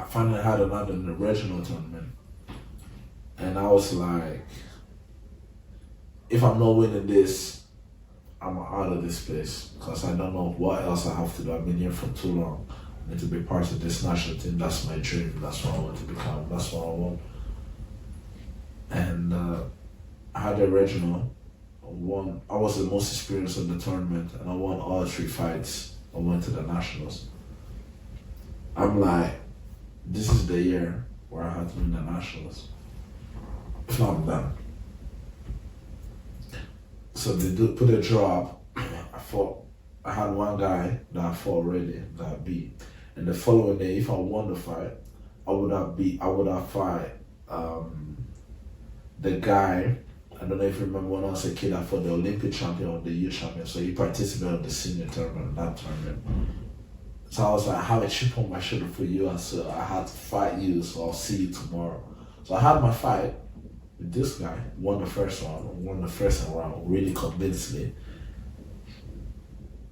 finally had another regional tournament. And I was like, if I'm not winning this, I'm out of this place because I don't know what else I have to do. I've been here for too long. I need to be part of this national team. That's my dream. That's what I want to become. That's what I want. And I had a regional. I was the most experienced in the tournament, and I won all 3 fights. I went to the nationals. I'm like, this is the year where I had to win the nationals. If not, I'm done. So they put a draw up. I had one guy that I fought already that I beat. And the following day, if I won the fight, I would have fought the guy. I don't know if you remember when I was a kid, I fought the Olympic champion or the youth champion. So he participated in the senior tournament, that tournament. So I was like, I have a chip on my shoulder for you, and so I had to fight you, so I'll see you tomorrow. So I had my fight with this guy, won the first round, really convincingly.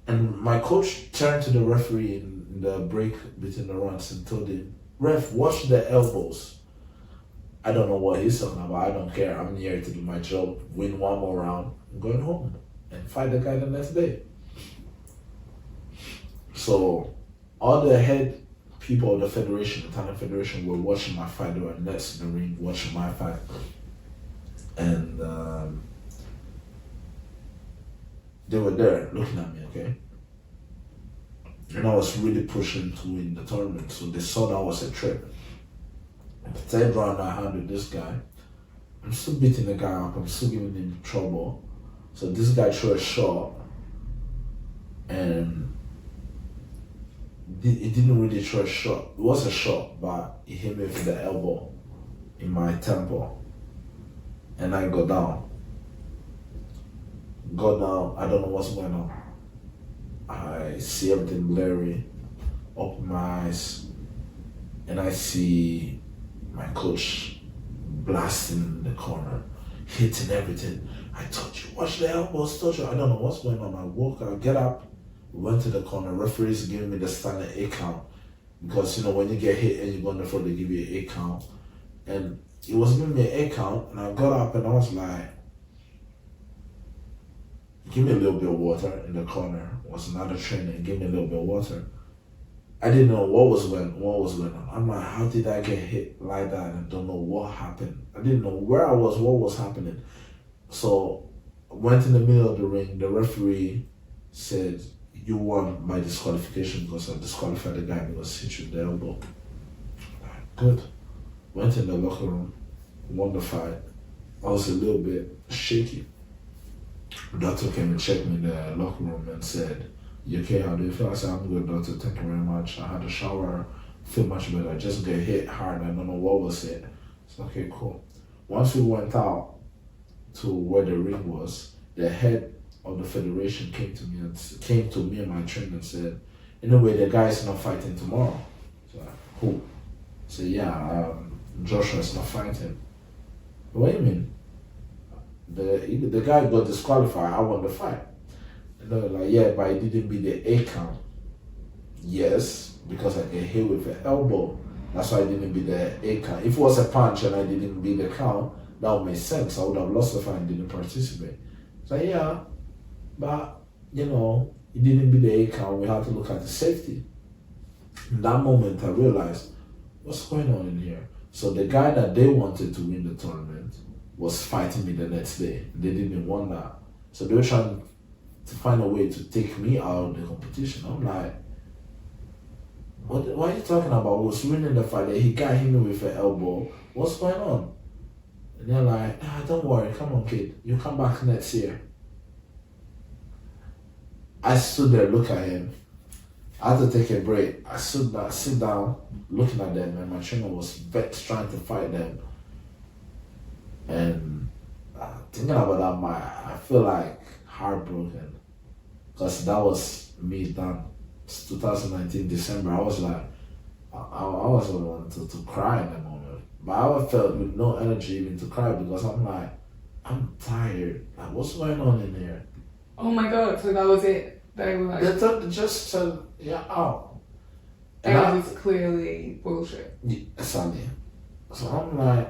And my coach turned to the referee in the break between the rounds and told him, "Ref, watch the elbows." I don't know what he's talking about. I don't care. I'm here to do my job, win one more round, I'm going home and fight the guy the next day. So all the head people of the federation, the Italian federation, were watching my fight. They were next in the ring watching my fight. And they were there looking at me, okay? And I was really pushing to win the tournament, so they saw that was a threat. The third round I had with this guy, I'm still beating the guy up, I'm still giving him trouble. So this guy threw a shot, and he didn't really throw a shot. It was a shot, but he hit me with the elbow in my temple. And I go down. I don't know what's going on. I see everything blurry, open my eyes, and I see my coach blasting in the corner, hitting everything. I told you, watch the elbows, told you. I don't know what's going on. I get up, went to the corner. Referees giving me the standard 8 count. Because, when you get hit and you go on the floor, they give you an 8 count. And he was giving me an 8 count, and I got up and I was like, give me a little bit of water in the corner. It was another trainer, give me a little bit of water. I didn't know what was going on. I'm like, how did I get hit like that and don't know what happened? I didn't know where I was, what was happening. So I went in the middle of the ring. The referee said, you won by disqualification because I disqualified the guy because he hit you with the elbow. Good. Went in the locker room, won the fight. I was a little bit shaky. The doctor came and checked me in the locker room and said, "You okay? How do you feel?" I said, "I'm good, doctor. Thank you very much. I had a shower, feel much better. I just got hit hard. I don't know what was it." It's okay, cool. Once we went out to where the ring was, the head of the federation came to me and my trainer and said, "Anyway, the guy's not fighting tomorrow." So, who? I said, "Yeah, Joshua's not fighting." "What do you mean?" The guy got disqualified. I won the fight. And they were like, "Yeah, but he didn't beat the 8 count." Yes, because I get hit with an elbow. That's why I didn't beat the 8 count. If it was a punch and I didn't beat the count, that would make sense. I would have lost the fight and didn't participate. So yeah, but he didn't beat the 8 count. We had to look at the safety. In that moment, I realized, what's going on in here? So the guy that they wanted to win the tournament was fighting me the next day. They didn't want that. So they were trying to find a way to take me out of the competition. I'm like, what are you talking about? We was winning the fight. He got hit me with an elbow. What's going on? And they're like, don't worry. Come on, kid. You come back next year. I stood there, look at him. I had to take a break. I sit down, looking at them, and my trainer was vexed trying to fight them. And thinking about that, I feel like heartbroken, because that was me done. It's 2019 December. I was like, I was the one to cry in that moment, but I felt with no energy even to cry because I'm like, I'm tired. Like, what's going on in here? Oh my god! So that was it. They were like, They just said, "Yeah, out." And it's clearly bullshit. Exactly. So I'm like,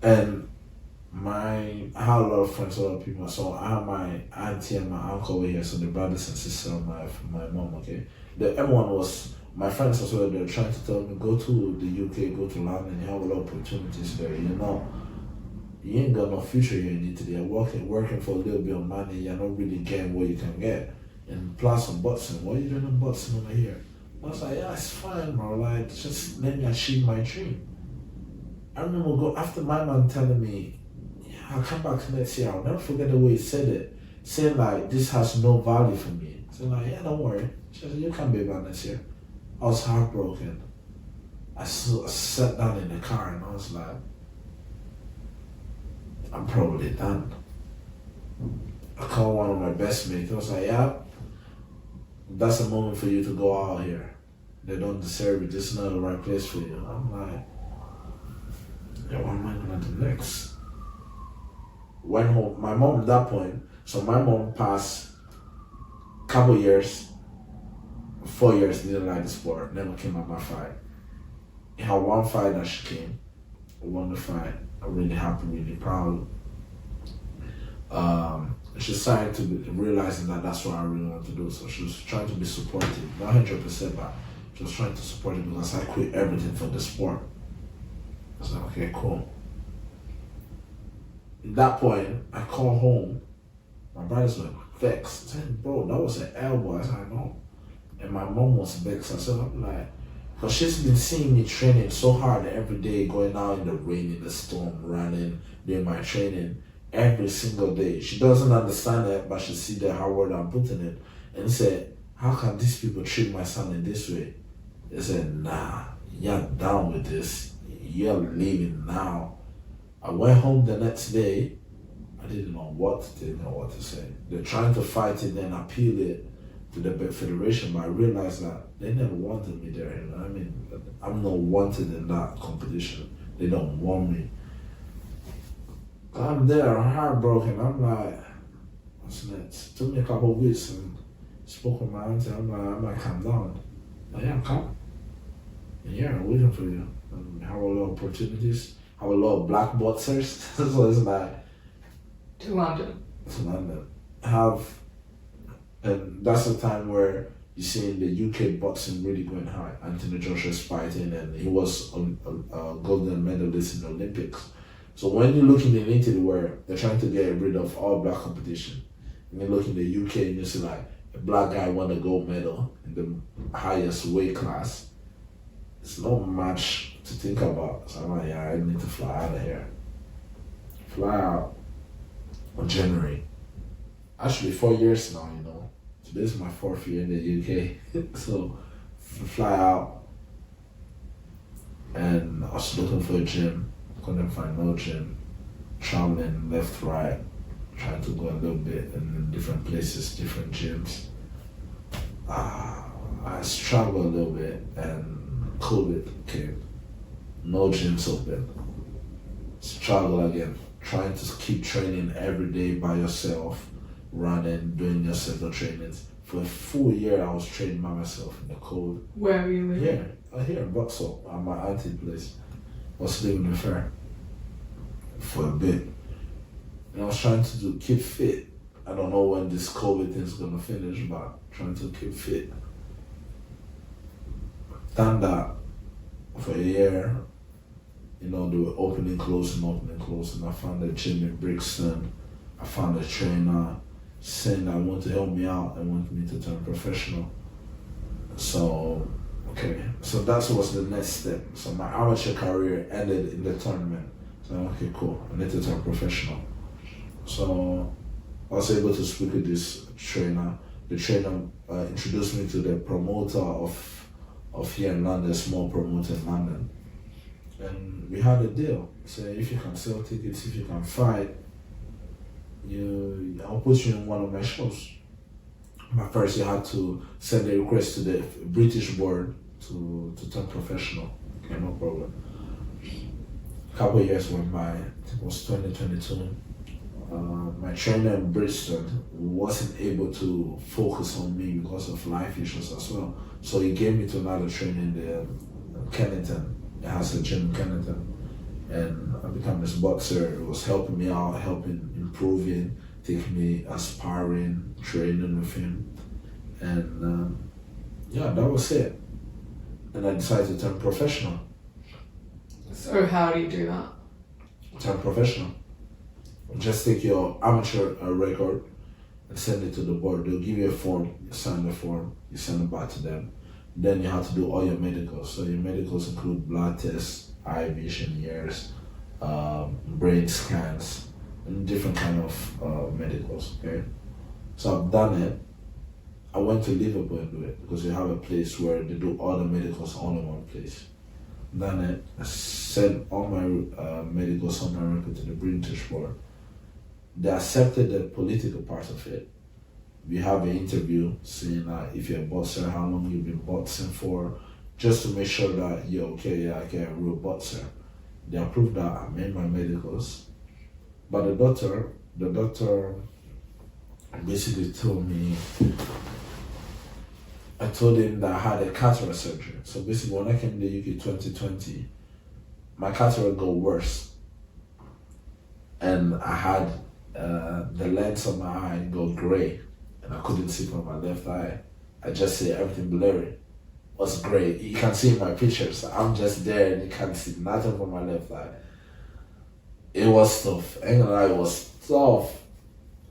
and I had a lot of friends, a lot of people. So I have my auntie and my uncle over here, so the brothers and sisters of my mom, okay? The M1 was, my friends as well, they're trying to tell me, go to the UK, go to London, you have a lot of opportunities there, you know. You ain't got no future here in Italy. You're working for a little bit of money, you're not really getting what you can get. And plus on boxing, what are you doing on boxing over here? I was like, yeah, it's fine, bro. Like, just let me achieve my dream. I remember after my mom telling me, yeah, I'll come back next year. I'll never forget the way he said it. Saying like, this has no value for me. So like, yeah, don't worry. She said, you can be back next year. I was heartbroken. I sat down in the car and I was like, I'm probably done. I called one of my best mates. I was like, yeah, that's a moment for you to go out here. They don't deserve it. This is not the right place for you. I'm like, yeah, what am I gonna do next? Went home. My mom at that point, so my mom passed a couple years, 4 years, didn't like the sport, never came at my fight. In her one fight that she came, I won the fight. I'm really happy, really proud. She started to realizing that that's what I really want to do. So she was trying to be supportive, not 100%, but she was trying to support it because I quit everything for the sport. I was like, okay, cool. At that point, I called home. My brothers were vexed. I said, bro, that was an elbow. I said, I know. And my mom was vexed. I said, I'm like, because she's been seeing me training so hard every day, going out in the rain, in the storm, running, doing my training every single day. She doesn't understand it, but she see the hard work I'm putting in. And said, how can these people treat my son in this way? They said, nah, you're done with this. You're leaving now. I went home the next day. I didn't know what to say. They're trying to fight it and appeal it to the federation, but I realized that they never wanted me there. You know what I mean? I'm not wanted in that competition. They don't want me. I'm there, I'm heartbroken. I'm like, what's next? It took me a couple of weeks and spoke with my auntie. I'm like, I might calm down. Like, yeah, I'm calm. And yeah, I'm waiting for you. And have a lot of opportunities. Have a lot of black boxers. So it's like to London. And that's the time where you see in the UK boxing really going high. Anthony Joshua's fighting, and he was a golden medalist in the Olympics. So when you look in Italy where they're trying to get rid of all black competition, and you look in the UK and you see like a black guy won a gold medal in the highest weight class, it's not much to think about. So I'm like, yeah, I need to fly out of here. Fly out in January. Actually 4 years now, you know. So this is my 4th year in the UK. So fly out, and I was looking for a gym. Couldn't find no gym. Traveling left, right, trying to go a little bit in different places, different gyms. I struggled a little bit, and COVID came. No gyms open. Struggle again. Trying to keep training every day by yourself, running, doing your several trainings. For a full year, I was training by myself in the cold. Where are you living? Here in Vauxhall, at my auntie place. I was living with her for a bit. And I was trying to keep fit. I don't know when this COVID thing is gonna finish, but trying to keep fit. Done that for a year. You know, they were opening, closing. I found a gym in Brixton. I found a trainer saying that wanted to help me out and wanted me to turn professional. So that was the next step. So my amateur career ended in the tournament. So okay, cool, I need to turn professional. So I was able to speak with this trainer. The trainer introduced me to the promoter of here in London, a small promoter in London. And we had a deal. So if you can sell tickets, if you can fight, I'll put you in one of my shows. But first you had to send a request to the British board to turn professional. Okay, no problem. A couple of years went by. I think it was 2022. my trainer in Bristol wasn't able to focus on me because of life issues as well. So he gave me to another trainer in the Kennington. It has a gym in Kennington. And I became this boxer. It was helping me out, helping improving, taking me aspiring, training with him. And yeah, that was it. And I decided to turn professional. So how do you do that? Turn professional. Just take your amateur record and send it to the board. They'll give you a form, you sign the form, you send it back to them. Then you have to do all your medicals. So your medicals include blood tests, eye vision, ears, brain scans, and different kind of medicals, okay? So I've done it. I went to Liverpool and do it because they have a place where they do all the medicals all in one place. Done it. I sent all my medicals on my record to the British board. They accepted the political part of it. We have an interview saying if you're a boxer, how long you've been boxing for, just to make sure that you're okay, yeah, okay, a real boxer. They approved that. I made my medicals. But the doctor basically told me, I told him that I had a cataract surgery. So basically when I came to the UK 2020, my cataract got worse. And I had the lens of my eye go gray and I couldn't see from my left eye. I just see everything blurry. It was gray. You can see in my pictures. I'm just there and you can't see nothing from my left eye. It was tough. It was tough.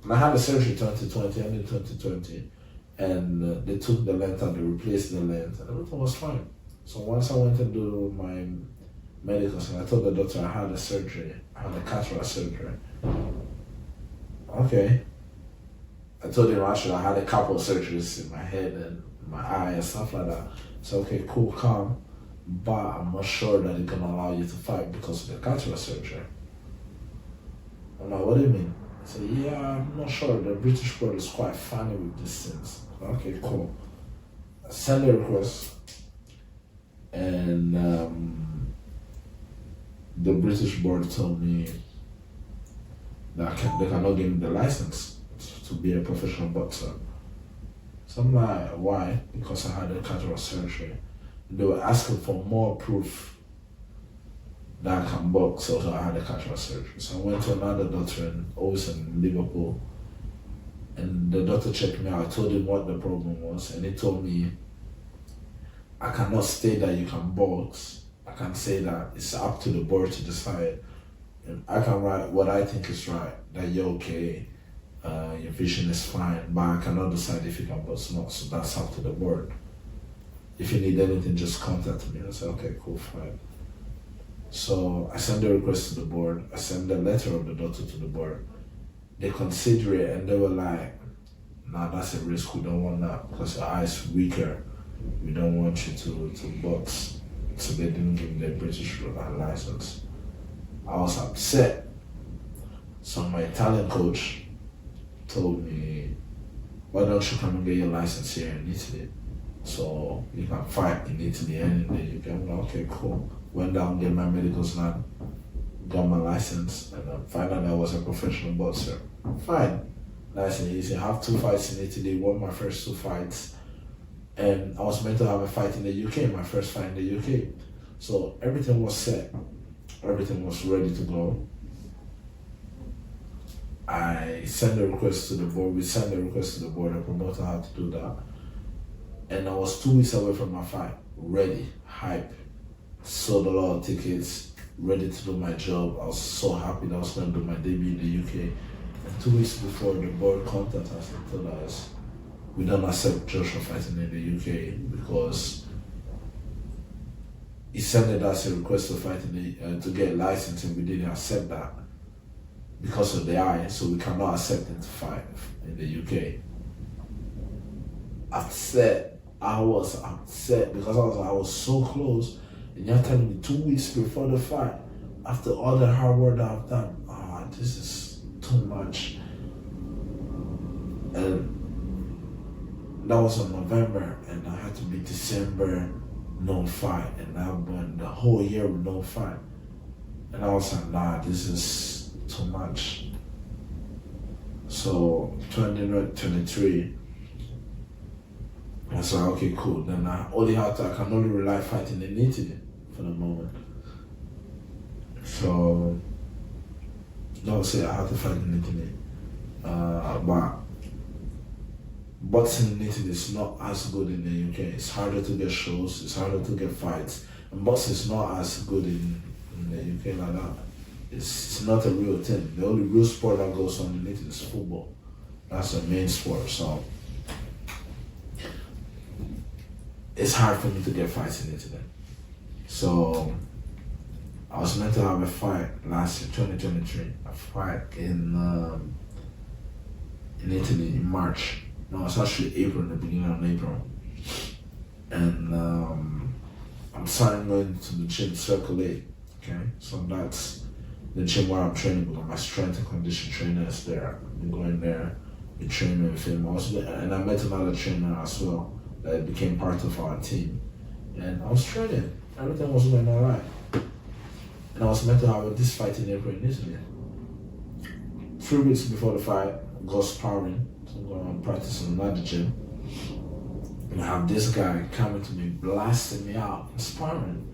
And I had the surgery 2020, ended 2020. And they took the lens and they replaced the lens and everything was fine. So once I went to do my medicals and I told the doctor I had a surgery, I had a cataract surgery. Okay. I told him actually I had a couple of surgeries in my head and my eye and stuff like that. So okay, cool, calm. But I'm not sure that it's gonna allow you to fight because of the cataract surgery. I'm like, what do you mean? I said, yeah, I'm not sure. The British board is quite funny with these things. Okay, cool. I send a request and the British board told me that they cannot give me the license to be a professional boxer. So I'm like, why? Because I had a cataract surgery. They were asking for more proof that I can box, so I had a cataract surgery. So I went to another doctor always in Liverpool. And the doctor checked me out. I told him what the problem was, and he told me, I cannot state that you can box. I can say that it's up to the board to decide. And I can write what I think is right, that you're okay, your vision is fine, but I cannot decide if you can box or not. So that's up to the board. If you need anything, just contact me. I said, okay, cool, fine. So I sent the request to the board. I sent the letter of the doctor to the board. They consider it and they were like, nah, that's a risk, we don't want that because your eye is weaker. We don't want you to box. So they didn't give me the British license. I was upset. So my Italian coach told me, why don't you come and get your license here in Italy? So you can fight in Italy and in the UK. I'm like, okay, cool. Went down, get my medicals done, got my license, and then finally I was a professional boxer. Fine, nice and easy. I have 2 fights in Italy, won my first 2 fights, and I was meant to have a fight in the UK, my first fight in the UK. So everything was set, everything was ready to go. I sent a request to the board, we sent a request to the board, the promoter had to do that. And I was 2 weeks away from my fight, ready, hype, sold a lot of tickets, ready to do my job. I was so happy that I was going to do my debut in the UK. And 2 weeks before, the board contacted us and told us, we don't accept Joshua fighting in the UK because he sent us a request to fight to get a license and we didn't accept that because of the eye, so we cannot accept him to fight in the UK. Upset. I was upset because I was so close. And you're telling me 2 weeks before the fight, after all the hard work that I've done, this is too much. And that was in November, and I had to be December, no fight. And I went the whole year with no fight. And I was like, nah, this is too much. So 2023, I was like, okay, cool. Then I can only rely fighting in Italy for the moment. So don't say I have to fight in Italy. But boxing in Italy is not as good in the UK. It's harder to get shows, it's harder to get fights. And boxing is not as good in the UK like that. It's not a real thing. The only real sport that goes on in Italy is football. That's the main sport. So it's hard for me to get fights in Italy. So I was meant to have a fight last year, 2023, a fight in Italy in March. No, it's actually April, the beginning of April. And I'm starting going to the gym, Circle 8, okay? So that's the gym where I'm training because my strength and condition trainer is there. I'm going there, been training with him. And I met another trainer as well that became part of our team. And I was training. Everything was going all right. And I was meant to have this fight in April in Italy. 3 weeks before the fight, I go sparring. So I'm going to practice in another gym. And I have this guy coming to me, blasting me out, sparring.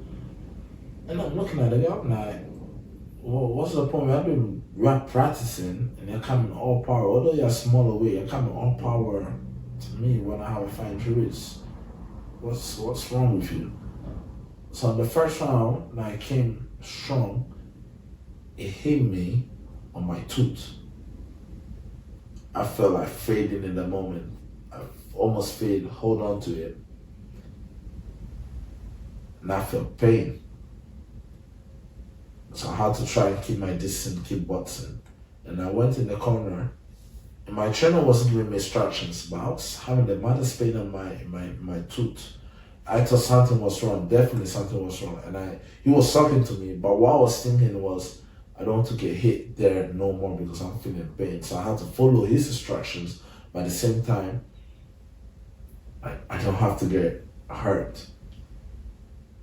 And I'm looking at the guy, I'm like, well, what's the point? I've been practicing and you're coming all power. Although you're smaller weight, you're coming all power to me when I have a fight in 3 weeks. What's wrong with you? So in the first round, when I came strong, it hit me on my tooth. I felt like fading in the moment. I almost faded, hold on to it. And I felt pain. So I had to try and keep my distance, keep boxing. And I went in the corner, and my trainer wasn't giving me instructions, but I was having the maddest pain on my tooth. I thought something was wrong, definitely something was wrong. And he was talking to me, but what I was thinking was, I don't want to get hit there no more because I'm feeling pain. So I had to follow his instructions, but at the same time, I don't have to get hurt.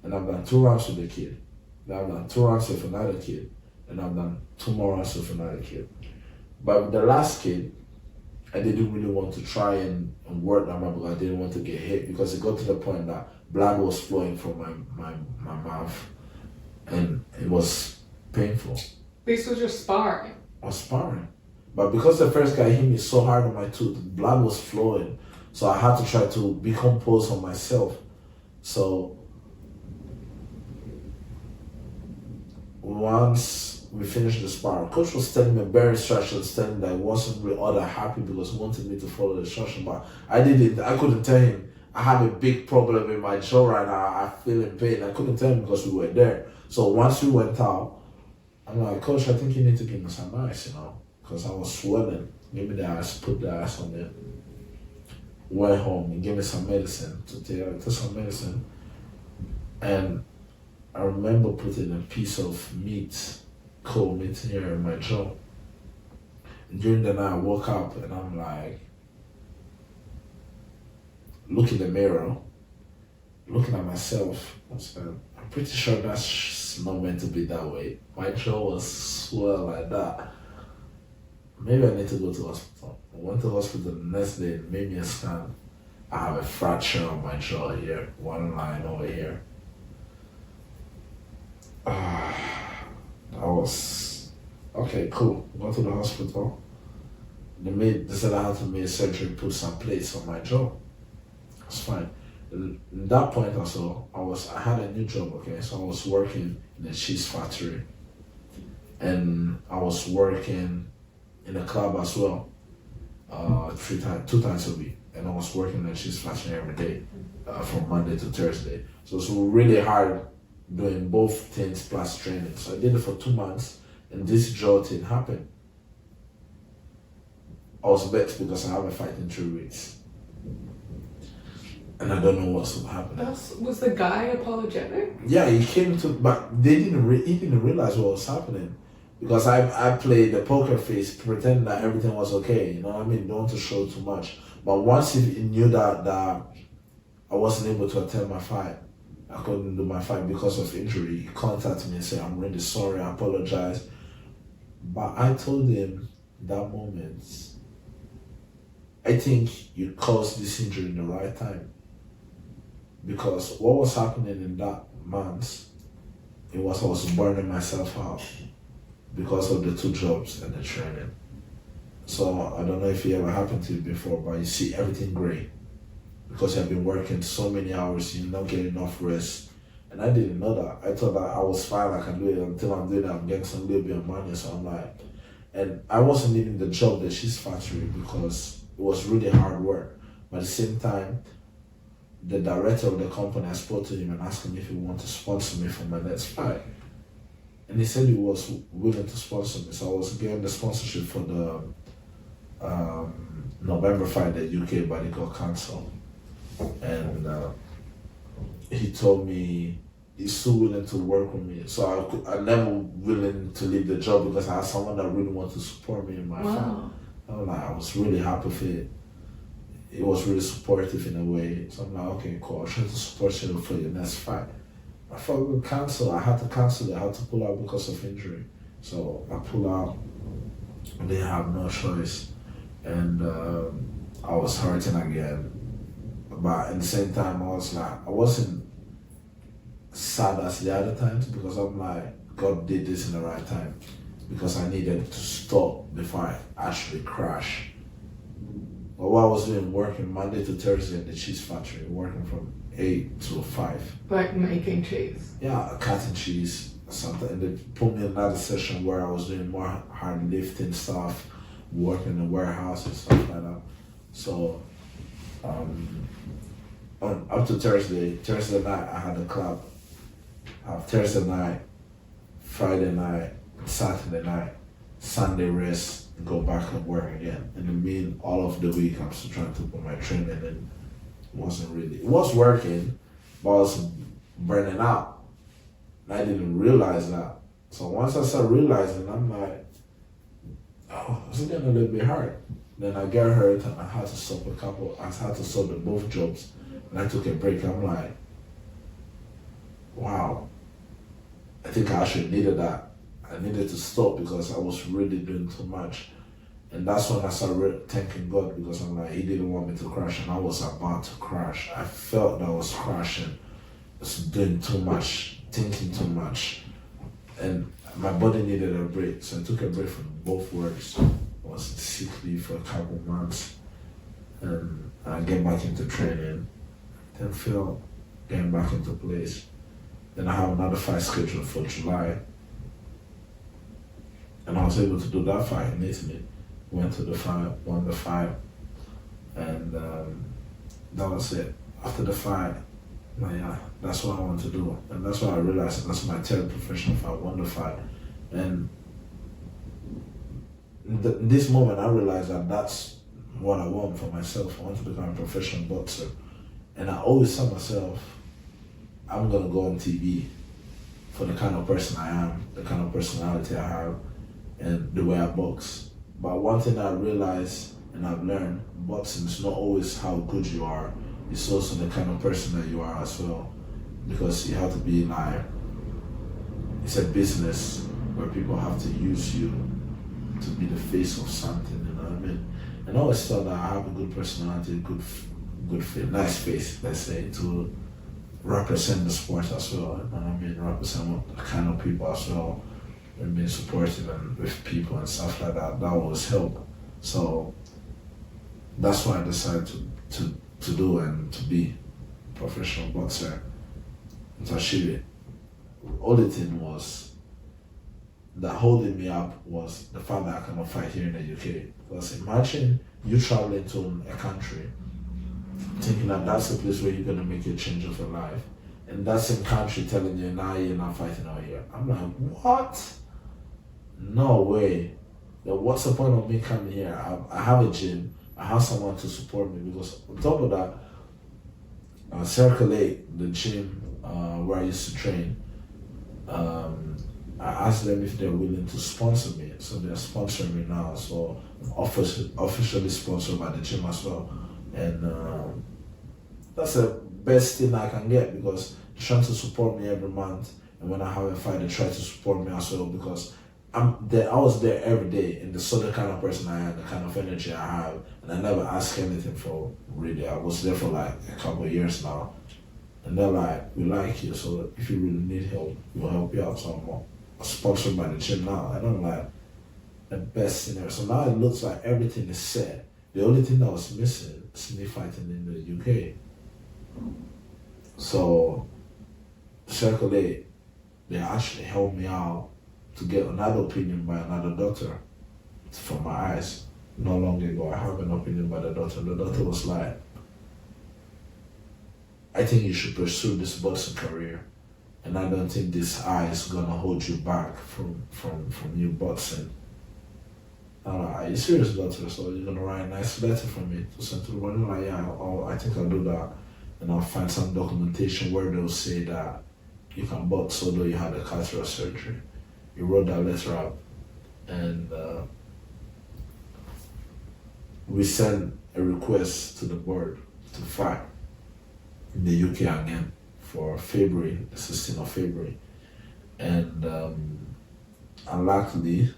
And I've done 2 rounds with the kid. Then I've done 2 rounds with another kid. And I've done 2 more rounds with another kid. But with the last kid, I didn't really want to try and work that much because I didn't want to get hit because it got to the point that blood was flowing from my mouth and it was painful. This was just sparring? I was sparring. But because the first guy hit me so hard on my tooth, blood was flowing. So I had to try to be composed on myself. So once we finished the spar, coach was telling me bare instructions, telling me that he wasn't really all that happy because he wanted me to follow the instruction, but I couldn't tell him I have a big problem in my jaw right now, I feel in pain. I couldn't tell him because we were there. So once we went out, I'm like, Coach, I think you need to give me some ice, because I was swelling. Give me the ice, put the ice on it. Went home and gave me some medicine to take. I took some medicine, and I remember putting a piece of meat, cold meat here in my jaw. And during the night, I woke up and I'm like, look in the mirror, looking at myself. I said, I'm pretty sure that's not meant to be that way. My jaw was swell like that. Maybe I need to go to hospital. I went to hospital the next day, made me a scan. I have a fracture on my jaw here, one line over here. I was, okay, cool. Go to the hospital. They said I had to make surgery, put some plates on my jaw. It's fine. At that point also, I had a new job, okay? So I was working in a cheese factory. And I was working in a club as well, 2 times a week. And I was working in a cheese factory every day, from Monday to Thursday. So it's really hard doing both things plus training. So I did it for 2 months, and this jaw thing happened. I was vexed because I have a fight in 3 weeks. And I don't know what's happening. Was the guy apologetic? Yeah, he came to, but he didn't realize what was happening. Because I played the poker face, pretending that everything was okay, you know what I mean? Don't want to show too much. But once he knew that I wasn't able to attend my fight, I couldn't do my fight because of injury, he contacted me and said, I'm really sorry, I apologize. But I told him that moment, I think you caused this injury in the right time. Because what was happening in that month, I was burning myself out because of the 2 jobs and the training. So I don't know if it ever happened to you before, but you see everything gray because you've been working so many hours, you're not getting enough rest. And I didn't know that. I thought that I was fine, I can do it until I'm doing it, I'm getting some little bit of money. So I'm like, and I wasn't leaving the job, the cheese factory, because it was really hard work. But at the same time, the director of the company, I spoke to him and asked him if he wanted to sponsor me for my next fight. And he said he was willing to sponsor me. So I was getting the sponsorship for the November fight at UK, but it got cancelled. And he told me he's still willing to work with me. So I never willing to leave the job because I had someone that really wanted to support me in my fight. I was really happy for it. It was really supportive in a way. So I'm like, okay, cool, I'll try to support you for your next fight. I thought we would cancel. I had to cancel it. I had to pull out because of injury. So I pulled out. I didn't have no choice. And I was hurting again. But at the same time, I wasn't sad as the other times because I'm like, God did this in the right time. Because I needed to stop before I actually crash. But what I was doing, working Monday to Thursday in the cheese factory, working from 8 to 5. Like making cheese? Yeah, cutting cheese, something. And they put me in another session where I was doing more hard lifting stuff, working in the warehouse and stuff like that. So, up to Thursday night, I had a club. Thursday night, Friday night, Saturday night, Sunday rest, go back and work again. And I mean, all of the week, I'm still trying to put my training in. It was working, but I was burning out. And I didn't realize that. So once I started realizing, I'm like, oh, it's getting a little bit hard. Then I get hurt and I had to stop both jobs. And I took a break. I'm like, wow, I think I actually needed that. I needed to stop because I was really doing too much. And that's when I started thanking God because I'm like, He didn't want me to crash and I was about to crash. I felt that I was crashing. I was doing too much, thinking too much. And my body needed a break. So I took a break from both works. I was sick leave for a couple months. And I get back into training. Then feel getting back into place. Then I have another fight scheduled for July. And I was able to do that fight in Italy. Went to the fight, won the fight, and that was it. After the fight, yeah, that's what I want to do. And that's what I realized, that's my third professional fight, won the fight. And in this moment, I realized that that's what I want for myself. I want to become a professional boxer. And I always tell myself, I'm going to go on TV for the kind of person I am, the kind of personality I have, and the way I box. But one thing I realized and I've learned, boxing is not always how good you are, it's also the kind of person that you are as well. Because you have to be like, it's a business where people have to use you to be the face of something, you know what I mean? And I always thought that I have a good personality, good face, nice face, let's say, to represent the sport as well, you know what I mean? Represent the kind of people as well. And being supportive and with people and stuff like that, that always help. So that's why I decided to do and to be a professional boxer and to achieve it. Only thing was that holding me up was the fact that I cannot fight here in the UK. Because imagine you traveling to a country thinking that that's the place where you're gonna make a change of your life. And that same country telling you, nah, you're not fighting out here. I'm like, what? No way. Then what's the point of me coming here? I have a gym. I have someone to support me because on top of that, Circulate, the gym where I used to train, I asked them if they're willing to sponsor me. So they're sponsoring me now. So I'm officially sponsored by the gym as well. And that's the best thing I can get because they're trying to support me every month. And when I have a fight, they try to support me as well because I'm there. I was there every day, and they saw the kind of person I am, the kind of energy I have, and I never asked anything for really. I was there for like a couple of years now, and they're like, "We like you, so if you really need help, we'll help you out." So I'm sponsored by the gym now, and I'm like the best in there. So now it looks like everything is set. The only thing that was missing is me fighting in the UK. So Circle 8, they actually helped me out to get another opinion by another doctor for my eyes. Not long ago, I have an opinion by the doctor. The doctor was like, I think you should pursue this boxing career, and I don't think this eye is gonna hold you back from you boxing. I'm like, are you serious, doctor? So you're gonna write a nice letter for me to send to the one? I'm like, yeah, I think I'll do that. And I'll find some documentation where they'll say that you can box although you had a cataract surgery. He wrote that letter up, and we sent a request to the board to fight in the UK again for February, the 16th of February. And unluckily,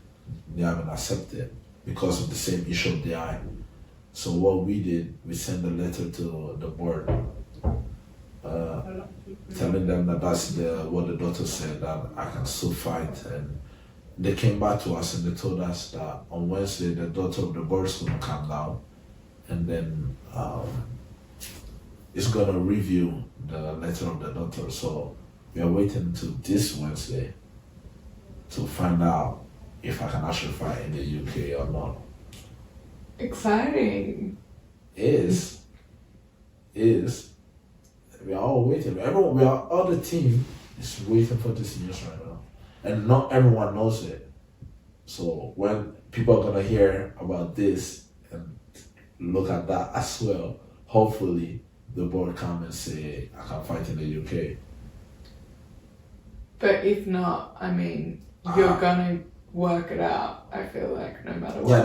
they haven't accepted because of the same issue of the eye. So what we did, we sent a letter to the board telling them that that's what the doctor said, that I can still fight. And they came back to us and they told us that on Wednesday the daughter of the board is going to come down, and then it's going to review the letter of the doctor. So we are waiting until this Wednesday to find out if I can actually fight in the UK or not. Exciting. Is we are all waiting. All the team is waiting for this news right now, and not everyone knows it. So when people are gonna hear about this and look at that as well, hopefully the board come and say I can fight in the UK. But if not, I mean, you're gonna work it out. I feel like no matter what.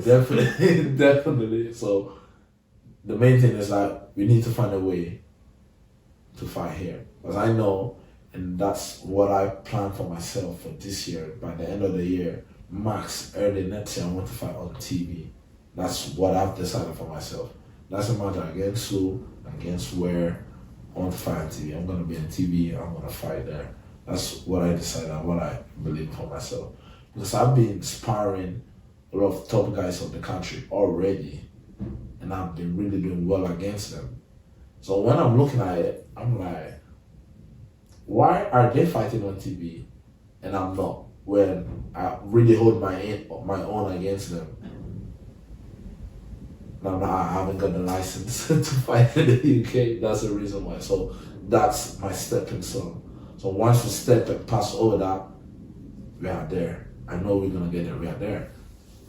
Definitely, definitely. So the main thing is that we need to find a way to fight here, because I know, and that's what I plan for myself for this year. By the end of the year, max early next year, I want to fight on TV. That's what I've decided for myself. Doesn't matter against who, against where. I want to fight on TV. I'm gonna be on TV. I'm gonna fight there. That's what I decided and what I believe for myself. Because I've been sparring a lot of top guys of the country already, and I've been really doing well against them. So when I'm looking at it, I'm like, why are they fighting on TV and I'm not? When I really hold my own against them. Now I haven't got the license to fight in the UK. That's the reason why. So that's my stepping stone. So once we step and pass over that, we are there. I know we're gonna get there. We are there.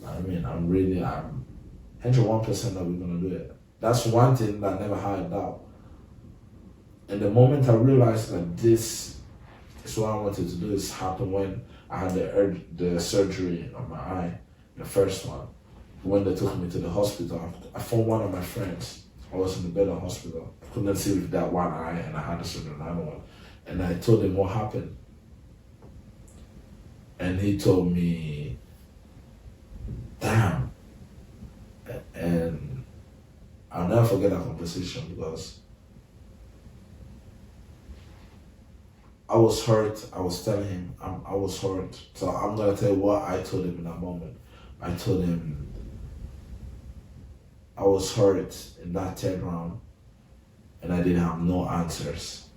I mean, I'm 101% that we're gonna do it. That's one thing that I never had a doubt. And the moment I realized that this is what I wanted to do, is happened when I had the surgery on my eye, the first one. When they took me to the hospital, I phoned one of my friends. I was in the bed of the hospital. I couldn't see with that one eye, and I had the surgery on the other one. And I told him what happened. And he told me, damn. And I'll never forget that conversation, because I was hurt. I was telling him I was hurt. So I'm going to tell you what I told him in that moment. I told him I was hurt in that third round, and I didn't have no answers.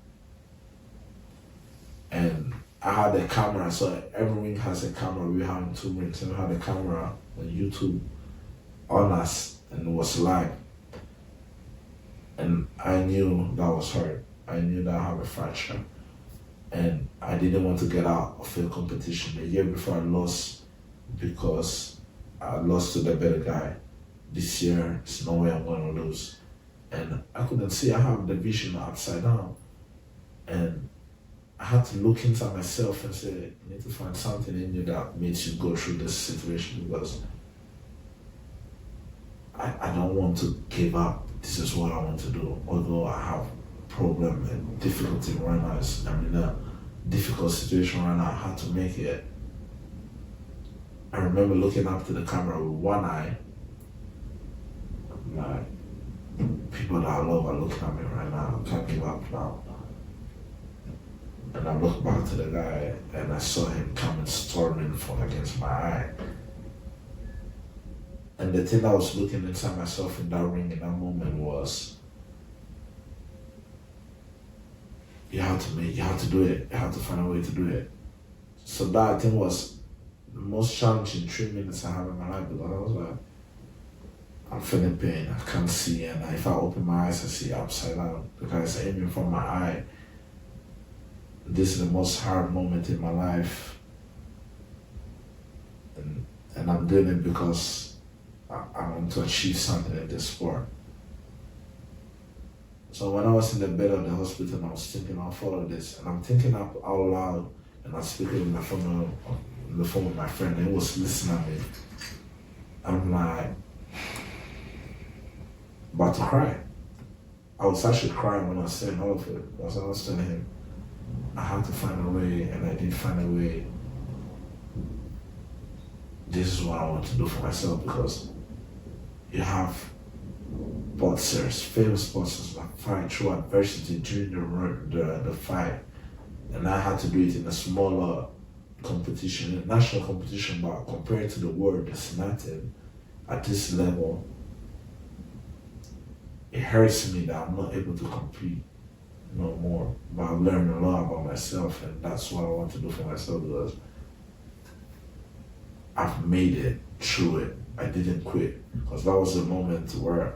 And I had a camera, so every ring has a camera. We were having 2 rings, and we had a camera on YouTube on us, and it was live. And I knew that I was hurt. I knew that I have a fracture. And I didn't want to get out of the competition. The year before I lost, because I lost to the better guy. This year, there's no way I'm going to lose. And I couldn't see. I have the vision upside down. And I had to look inside myself and say, you need to find something in you that makes you go through this situation, because I don't want to give up. This is what I want to do. Although I have problem and difficulty right now, I'm in a difficult situation right now. I had to make it. remember looking up to the camera with one eye. Like, people that I love are looking at me right now. I can't give up now. And I looked back to the guy and I saw him coming storming against my eye. And the thing I was looking inside myself in that ring in that moment was, you have to do it. You have to find a way to do it. So that I think was the most challenging 3 minutes I have in my life, because I was like, I'm feeling pain, I can't see, and if I open my eyes, I see upside down. The guy's aiming from my eye. This is the most hard moment in my life. And I'm doing it because I want to achieve something in this sport. So when I was in the bed of the hospital, I was thinking, I'll follow this. And I'm thinking out loud, and I'm speaking on the phone with my friend, and he was listening to me. I'm like, about to cry. I was actually crying when I was saying all of it, because I was telling him, I had to find a way, and I did find a way. This is what I want to do for myself, because you have boxers, famous boxers that fight through adversity during the fight. And I had to do it in a smaller competition, a national competition, but compared to the world, there's nothing at this level. It hurts me that I'm not able to compete no more. But I've learned a lot about myself, and that's what I want to do for myself, because I've made it through it. I didn't quit, because that was the moment where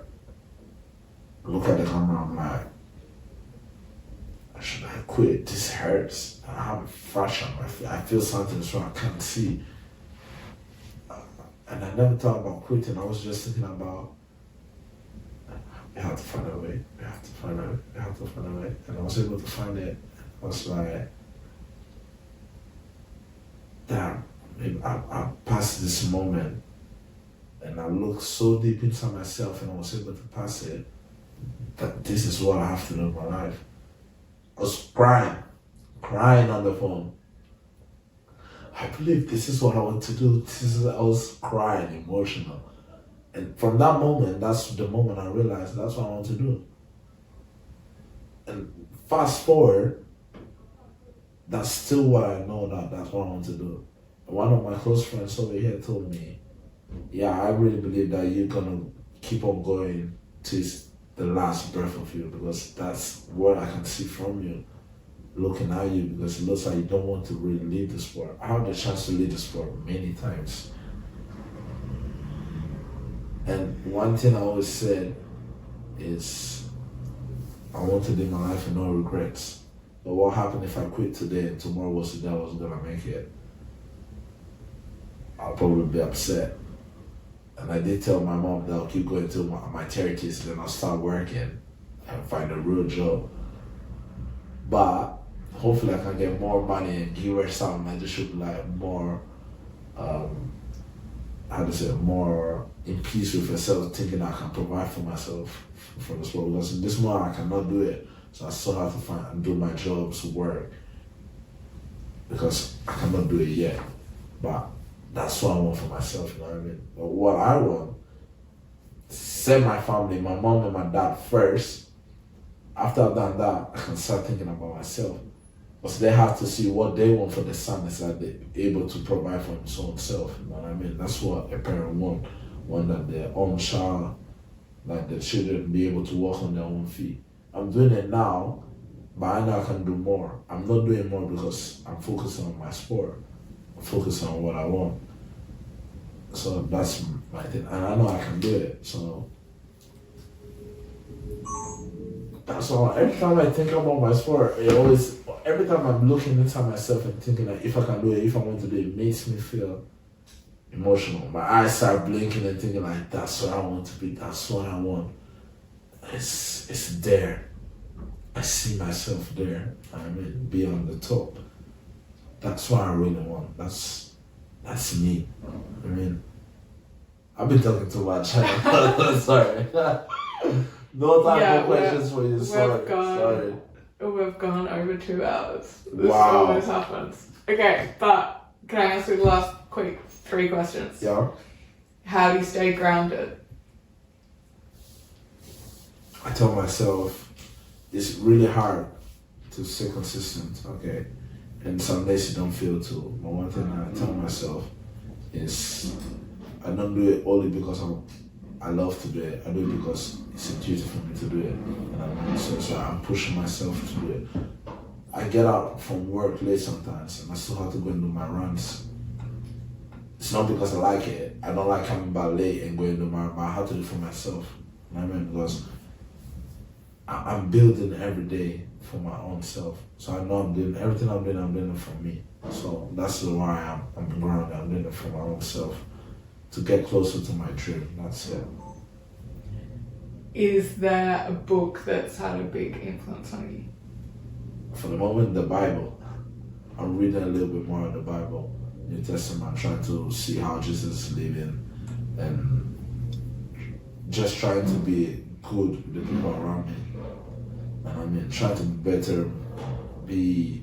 I look at the camera, I'm like, should I quit? This hurts. I have a fraction. I feel something is wrong. I can't see. And I never thought about quitting. I was just thinking about, we have to find a way. We have to find a way. We have to find a way. And I was able to find it. I was like, damn, I passed this moment. And I looked so deep inside myself, and I was able to pass it, that this is what I have to do in my life. I was crying on the phone. I believe this is what I want to do. I was crying, emotional. And from that moment, that's the moment I realized that's what I want to do. And fast forward, that's still what I know, that's what I want to do. One of my close friends over here told me, yeah, I really believe that you're gonna keep on going till the last breath of you, because that's what I can see from you, looking at you, because it looks like you don't want to really leave the sport. I had the chance to leave the sport many times. And one thing I always said is, I want to live my life with no regrets. But what happened if I quit today and tomorrow was the day I was gonna make it? I'll probably be upset. And I did tell my mom that I'll keep going till my 30s, then I'll start working and find a real job. But hopefully I can get more money and give her something. I just should be like more, more in peace with herself, thinking I can provide for myself from this world. Because in this moment I cannot do it. So I still have to find and do my jobs, work, because I cannot do it yet. But that's what I want for myself, you know what I mean? But what I want, set my family, my mom and my dad first. After I've done that, I can start thinking about myself. Because they have to see what they want for their son, is that they're able to provide for his own self, you know what I mean? That's what a parent want that their own child, like the children, be able to walk on their own feet. I'm doing it now, but I know I can do more. I'm not doing more because I'm focusing on my sport. I'm focusing on what I want. So that's my thing, and I know I can do it. So that's all. Every time I think about my sport, every time I'm looking inside myself and thinking like, if I can do it, if I want to do it, it makes me feel emotional. My eyes start blinking and thinking like, that's what I want to be. That's what I want. It's there. I see myself there. I mean, be on the top. That's what I really want. That's me. I mean, I've been talking too much. Sorry. No time for questions for you. Sorry. We've gone over 2 hours. This Wow. always happens. Okay, but Can I ask you the last quick 3 questions? Yeah. How do you stay grounded? I tell myself it's really hard to stay consistent, okay? And some days you don't feel to. But one thing I tell myself is I don't do it only because I love to do it. I do it because it's a duty for me to do it. And so I'm pushing myself to do it. I get out from work late sometimes and I still have to go and do my runs. It's not because I like it. I don't like coming back late and going to do my, but I have to do it for myself. You know what I mean? Because I'm building every day for my own self. So I know I'm doing everything I'm doing it for me. So that's why I'm grounded. I'm doing it for my own self to get closer to my dream. That's it. Is there a book that's had a big influence on you? For the moment, the Bible. I'm reading a little bit more of the Bible, New Testament. I'm trying to see how Jesus is living and just trying to be good with the people around me. And I mean, trying to be better, be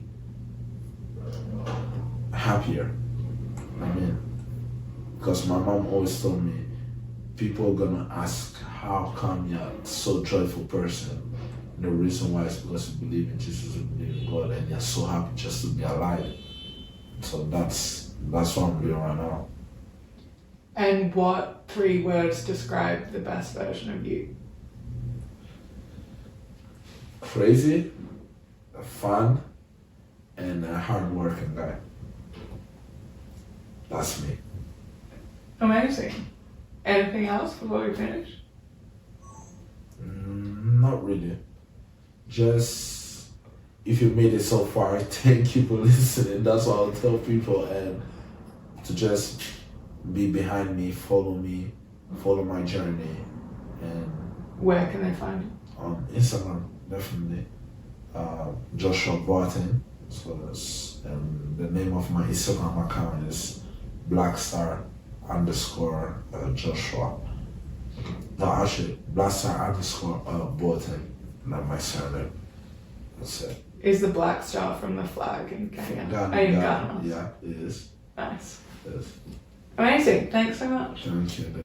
happier. I mean, because my mom always told me, people are gonna ask, how come you're so joyful person? And the reason why is because you believe in Jesus, you believe in God, and you're so happy just to be alive. So that's what I'm doing right now. And what 3 words describe the best version of you? Crazy, fun, and a hard-working guy. That's me. Amazing. Anything else before we finish? Not really. Just, if you made it so far, thank you for listening. That's what I'll tell people, and to just be behind me, follow my journey, and Where can they find you? on Instagram, definitely. Joshua Boateng. So that's, the name of my Instagram account is Blackstar _ Joshua. No, actually, Blackstar _ Boateng. Not my surname. That's it. Is the Blackstar from the flag in Kenya? Ghana, In Ghana. Yeah, it is. Nice. It is. Amazing. Thanks so much. Thank you.